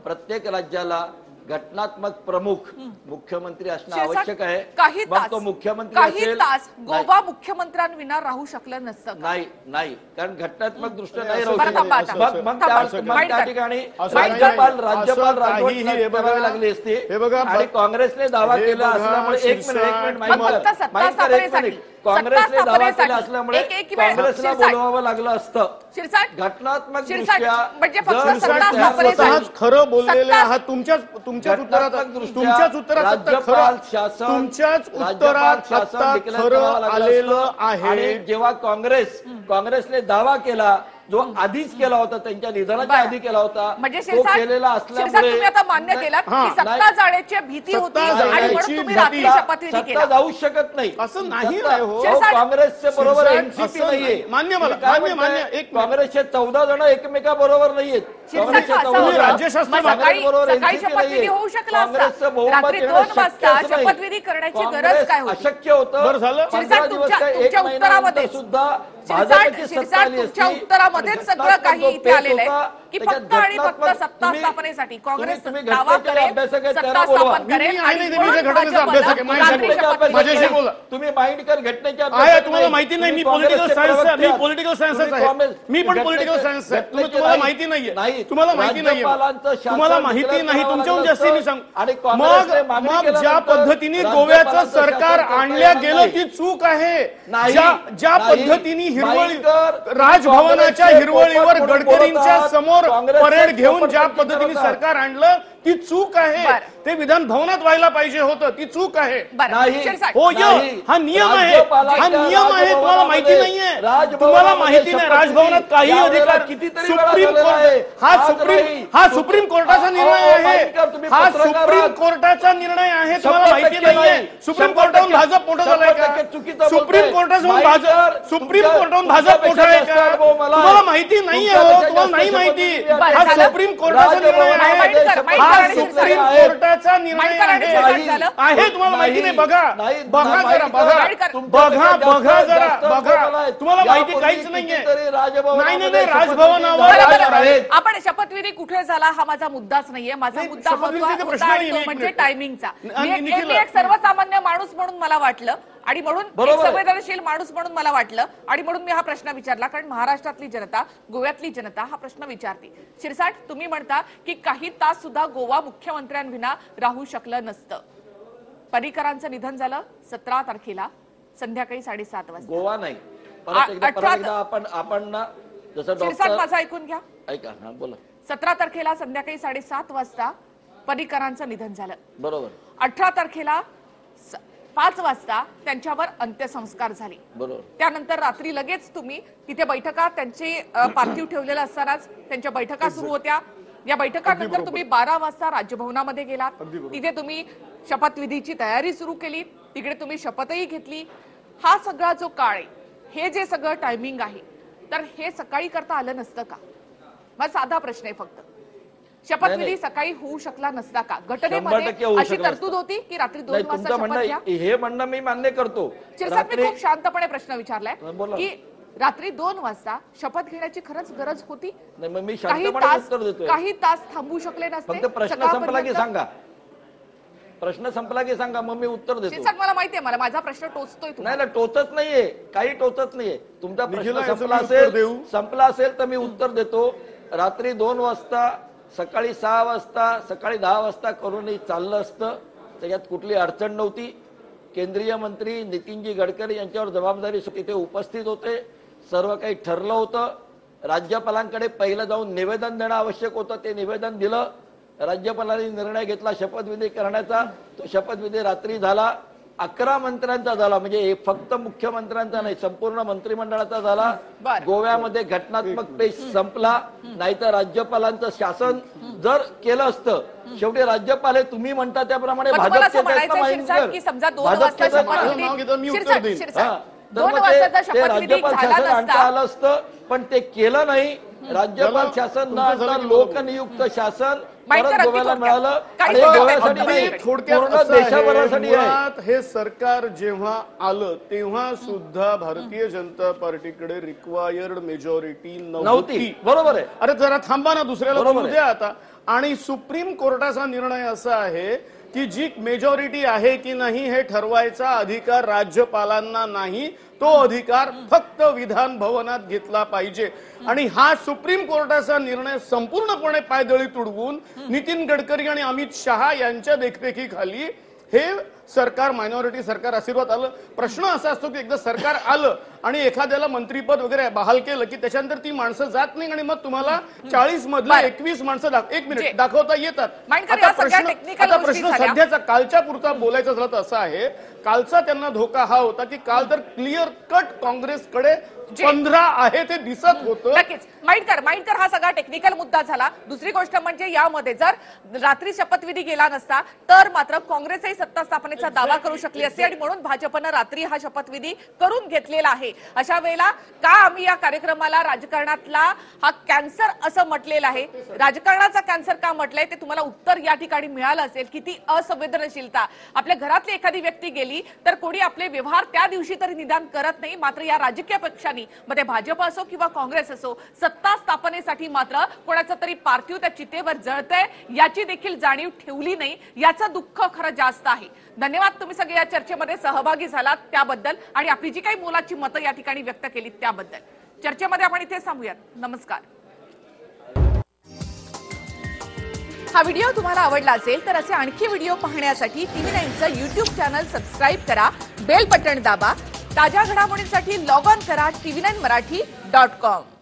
प्रत्येक राज्याला घटनात्मक प्रमुख मुख्यमंत्री असणं आवश्यक आहे. काही तास गोवा मुख्यमंत्र्यांविना राहू शकलं नसतं. नाही, कारण घटनात्मक दृष्ट्या नाही राहू शकत. मग त्या ठिकाणी राज्यपाल राजवट करावी लागली असती. आणि काँग्रेसने दावा केला असल्यामुळे एक मिनिट काँग्रेसने दावा केला असल्यामुळे काँग्रेसला बोलवावं लागलं असतं. घटनात्मक दृष्ट्या खरं बोललेले आहात. तुमच्याच उत्तरात खरं आलेलं आहे. जेव्हा काँग्रेसने दावा केला जो आधीच केला होता, त्यांच्या निधनाच्या आधी केला होता, म्हणजे तो केलेला असल्यामुळे तुम्ही आता मान्य केलं की सत्ता जाण्याची भीती होती आणि म्हणून तुम्ही रात्री शपथविधी केला. जाऊ शकत नाही असं नाही. काँग्रेसचे बरोबर एनसीपी नाहीये. मान्य. काँग्रेसचे 14 जण एकमेकाबरोबर नाहीयेत. काँग्रेसचं बहुमत शपथविधी करण्याची गरज काय होती? अशक्य होतं. तुमच्या उत्तरामध्ये सुद्धा तुमच्या उत्तरामध्येच सगळं काही इथे आलेलं आहे की फक्त आणि फक्त सत्ता स्थापनेसाठी काँग्रेस दावा करेल, सत्ता स्थापन करेल. तुम्ही माइंडकर घटनेच्या तुम्हाला माहिती नाही. मी पॉलिटिकल सायन्सच आहे. मी पण पॉलिटिकल सायन्स आहे. तुम्हाला माहिती नाहीये. तुम्हाला माहिती नाही. तुमच्याहून जास्ती मी सांगू. मग ज्या पद्धतीने गोव्याचं सरकार आणल्या गेलं ती चूक आहे. ज्या पद्धतीने राजभवनाच्या हिरवळीवर गडकरींच्या समोर परेड घेऊन ज्या पद्धतीने सरकार आणलं ती चूक आहे. बरं. ते विधान भवनात व्हायला पाहिजे होतं, ती चूक आहे. बरं, नाही. शिरसाट. हो नाही. हा नियम आहे, राज्यपालांच्या हा नियम आहे, तुम्हाला माहिती राजभवनामध्ये- नाहीये, राजभवनामध्ये तुम्हाला माहिती नाही. शपथविधी राजभवनात काही यावेळेला अधिकार कितीतरी वेळा सुप्रीम झालेला कोर्ट आहे. हा आज सुप्रीम नाही. हा सुप्रीम कोर्टाचा निर्णय आहे. माहितकर, तुम्ही हा पत्रकार सुप्रीम आहात. कोर्टाचा निर्णय आहे, तुम्हाला 100% माहिती नाहीये. नाही. सुप्रीम 100% कोर्टाहून भाजप मोठं झालंय का? 100% चुकीचं सुप्रीम बोलताय. कोर्टाहून माहितकर, भाजप सुप्रीम तुमच्या- कोर्टाहून भाजप मोठं आहे तुमच्यापेक्षा का? जास्त अनुभव मला आहे. तुम्हाला माहिती नाहीये हो, तुमच्यापेक्षा तुम्हाला नाही जास्त माहिती. शपथविधी बरं, हा झालं. सुप्रीम कोर्टाचा निर्णय राजभवनामध्ये आहे. माहितकर, शपथविधी हा माहितकर, सुप्रीम आहे. कोर्टाचा निर्णय माहितकर आणि आहे. शिरसाट झालं. आहे तुम्हाला माहिती नाही. बघा नाही, बघा नाही, जरा माहितकर, बघा माहितकर. बघा बघा जरा जास्त बघा बोलायला आहे. तुम्हाला माहिती यापूर्वी काहीच नाहीये. कितीतरी राजभवनामध्ये नाही नाही शपथविधी राजभवनावर झालेले बरं, बरं, आहेत. बरं. आपण शपथविधी कुठे झाला हा माझा मुद्दाच नाहीये. माझा नाही, मुद्दा शपथविधीचा होता प्रश्न आणि नाहीये, तो एक म्हणजे मिनिट. टायमिंगचा. आणि मी निखिल- एक सर्वसामान्य माणूस म्हणून मला वाटलं आणि म्हणून एक बरोबर आहे. संवेदनशील माणूस म्हणून मला वाटलं आणि म्हणून मी हा प्रश्न विचारला. कारण महाराष्ट्रातली जनता, गोव्यातली जनता हा प्रश्न विचारते. शिरसाट, तुम्ही म्हणता की काही तास सुद्धा गोवा मुख्यमंत्र्यांविना राहू शकलं नसतं. पर्रिकरांचं निधन झालं 17 तारखेला संध्याकाळी 7:30 वाजता. गोवा नाही. परत एकदा 18 आपण ना जसं शिरसाट, डॉक्टर माझं ऐकून घ्या. ऐका हा बोला 17 तारखेला संध्याकाळी 7:30 वाजता पर्रिकरांचं निधन झालं. बरोबर 18 तारखेला 5 वाजता त्यांच्यावर अंत्यसंस्कार झाले. बरोबर त्यानंतर रात्री लगेच तुम्ही तिथे बैठका, त्यांचे पार्थिव ठेवलेलं असतानाच त्यांच्या बैठका सुरू होत्या. या बैठकानंतर तुम्ही 12 वाजता राजभवनामध्ये गेलात. तिथे तुम्ही शपथविधीची तयारी सुरू केली. तिकडे तुम्ही शपथही घेतली. हा सगळा जो काळ आहे, हे जे सगळं टायमिंग आहे, तर हे सकाळी करता आलं नसतं का? मग साधा प्रश्न आहे फक्त. शपथविधी सकाळी होऊ शकला नसता का? 100% घटनेमध्ये होऊ अशी शकला तरतूद होती की रात्री 2 नाही. वाजता तुमचं शपथ घ्या. म्हणणं हे म्हणणं मी मान्य करतो. शिरसाट, मी खूप शांतपणे प्रश्न विचारलाय बोला. की रात्री 2 वाजता शपथ घेण्याची खरंच गरज होती? नाही मग मी काही शांतपणे तास उत्तर देतोय. काही तास थांबू शकले नसते? फक्त प्रश्न सकाळपर्यंत? संपला की सांगा. प्रश्न संपला की सांगा, मग मी उत्तर देतो. शिरसाट, मला माहितीये, मला माझा प्रश्न टोचतोय तुम्हाला. नाही टोचत नाहीये, काही टोचत नाहीये. तुमचा प्रश्न निखिला, याचं संपला मी उत्तर देऊ? संपला असेल तर मी उत्तर देतो. रात्री 2 वाजता, सकाळी 6 वाजता, सकाळी 10 वाजता करूनही चाललं असतं. त्याच्यात कुठली अडचण नव्हती. केंद्रीय मंत्री नितीनजी गडकरी यांच्यावर जबाबदारी तिथे उपस्थित होते. सर्व काही ठरलं होतं. राज्यपालांकडे पहिलं जाऊन निवेदन देणं आवश्यक होतं. ते निवेदन दिलं. राज्यपालांनी निर्णय घेतला शपथविधी करण्याचा. तो शपथविधी रात्री झाला. 11 मंत्र्यांचा झाला, म्हणजे फक्त मुख्यमंत्र्यांचा नाही, संपूर्ण मंत्रिमंडळाचा झाला. बरं. गोव्यामध्ये घटनात्मक पेश संपला. नाहीतर राज्यपालांचं शासन जर केलं असतं, शेवटी राज्यपाल हे तुम्ही म्हणता त्याप्रमाणे मग तुम्हाला असं भाजपचे आहेत ना म्हणायचंय, शिरसाट, माहितकर. की समजा 2 भाजपचे वाजता आहेत ना. शपथविधी- नाव घेतो, मी उत्तर शिरसाट, देईन. शिरसाट, हा. तर 2 मग वाजता जर ते शपथविधी राज्यपाल झाला शासन आणता नसता, आलं असतं, पण ते केलं नाही. राज्यपाल झालं. शासन न तुमचं आणता झालं की बरोबर. लोकनियुक्त शासन माहितकर, परत अगदी गोव्याला थोडक्यात. मिळालं. काही आणि थोडक्यात, गोव्यासाठी अगदी नाही, थोडक्यात पूर्ण असं आहे, देशभरासाठी आहे. मुळात हे सरकार जेव्हा आलं तेव्हा सुद्धा भारतीय जनता पार्टीकडे रिक्वायर्ड मेजॉरिटी नव्हती. बरोबर आहे. अरे जरा थांबा ना, दुसऱ्याला बरोबर बोलू द्या आता. आणि सुप्रीम कोर्टाचा निर्णय असा आहे की जी मेजॉरिटी आहे की नाही हे ठरवायचा अधिकार राज्यपालांना नाही. तो अधिकार फक्त विधान भवनात घेतला पाहिजे. आणि हा सुप्रीम कोर्टाचा निर्णय संपूर्णपणे पायदळी तुडवून नितीन गडकरी आणि अमित शहा यांच्या देखरेखीखाली हे सरकार, मायनॉरिटी सरकार अस्तित्वात आलं. प्रश्न असा असतो की एकदा सरकार आलं आणि एखाद्याला मंत्रीपद वगैरे बहाल केलं की त्याच्यानंतर ती माणसं जात नाही आणि मग तुम्हाला 40 मधले 21 माणसं एक मिनिट दाखवता येतात. माहितकर, या सगळ्या technical गोष्टी प्रश्न झाल्या. सध्याचा कालच्या पुरता बोलायचा झाला तर असा आहे, कालचा त्यांना धोका हा होता की काल तर क्लिअर कट काँग्रेसकडे 15 आहे ते दिसत होतं. नक्कीच. माहितकर, हा सगळा टेक्निकल मुद्दा झाला. दुसरी गोष्ट म्हणजे यामध्ये जर रात्री शपथविधी गेला नसता तर मात्र काँग्रेसही सत्ता स्थापनेचा दावा करू शकली असती आणि म्हणून भाजपनं रात्री हा शपथविधी करून घेतलेला आहे. अशा वेळेला का आम्ही या कार्यक्रमाला राजकारणातला हा कॅन्सर असं म्हटलेलं आहे, राजकारणाचा कॅन्सर का म्हटलंय ते तुम्हाला उत्तर या ठिकाणी मिळालं असेल. किती असंवेदनशीलता. आपल्या घरातली एखादी व्यक्ती गेली तर कोणी आपले व्यवहार त्या दिवशी तरी निदान करत नाही. मात्र या राजकीय पक्षांनी, मग ते भाजप असो किंवा काँग्रेस असो, सत्ता स्थापनेसाठी मात्र कोणाचं तरी पार्थिव त्या चितेवर जळतंय याची देखील जाणीव ठेवली नाही. याचं दुःख खरं जास्त आहे. धन्यवाद, तुम्ही सगळे या चर्चेमध्ये सहभागी झालात त्याबद्दल आणि आपली जी काही मोलाची मतं या ठिकाणी व्यक्त केली त्याबद्दल. चर्चेमध्ये आपण इथे थांबूयात. नमस्कार. हा व्हिडिओ तुम्हाला आवडला असेल तर असे आणखी व्हिडिओ पाहण्यासाठी TV9चं YouTube चॅनल सबस्क्राईब करा, बेल बटन दाबा. ताज्या घडामोडींसाठी लॉग ऑन करा tv9marathi.com.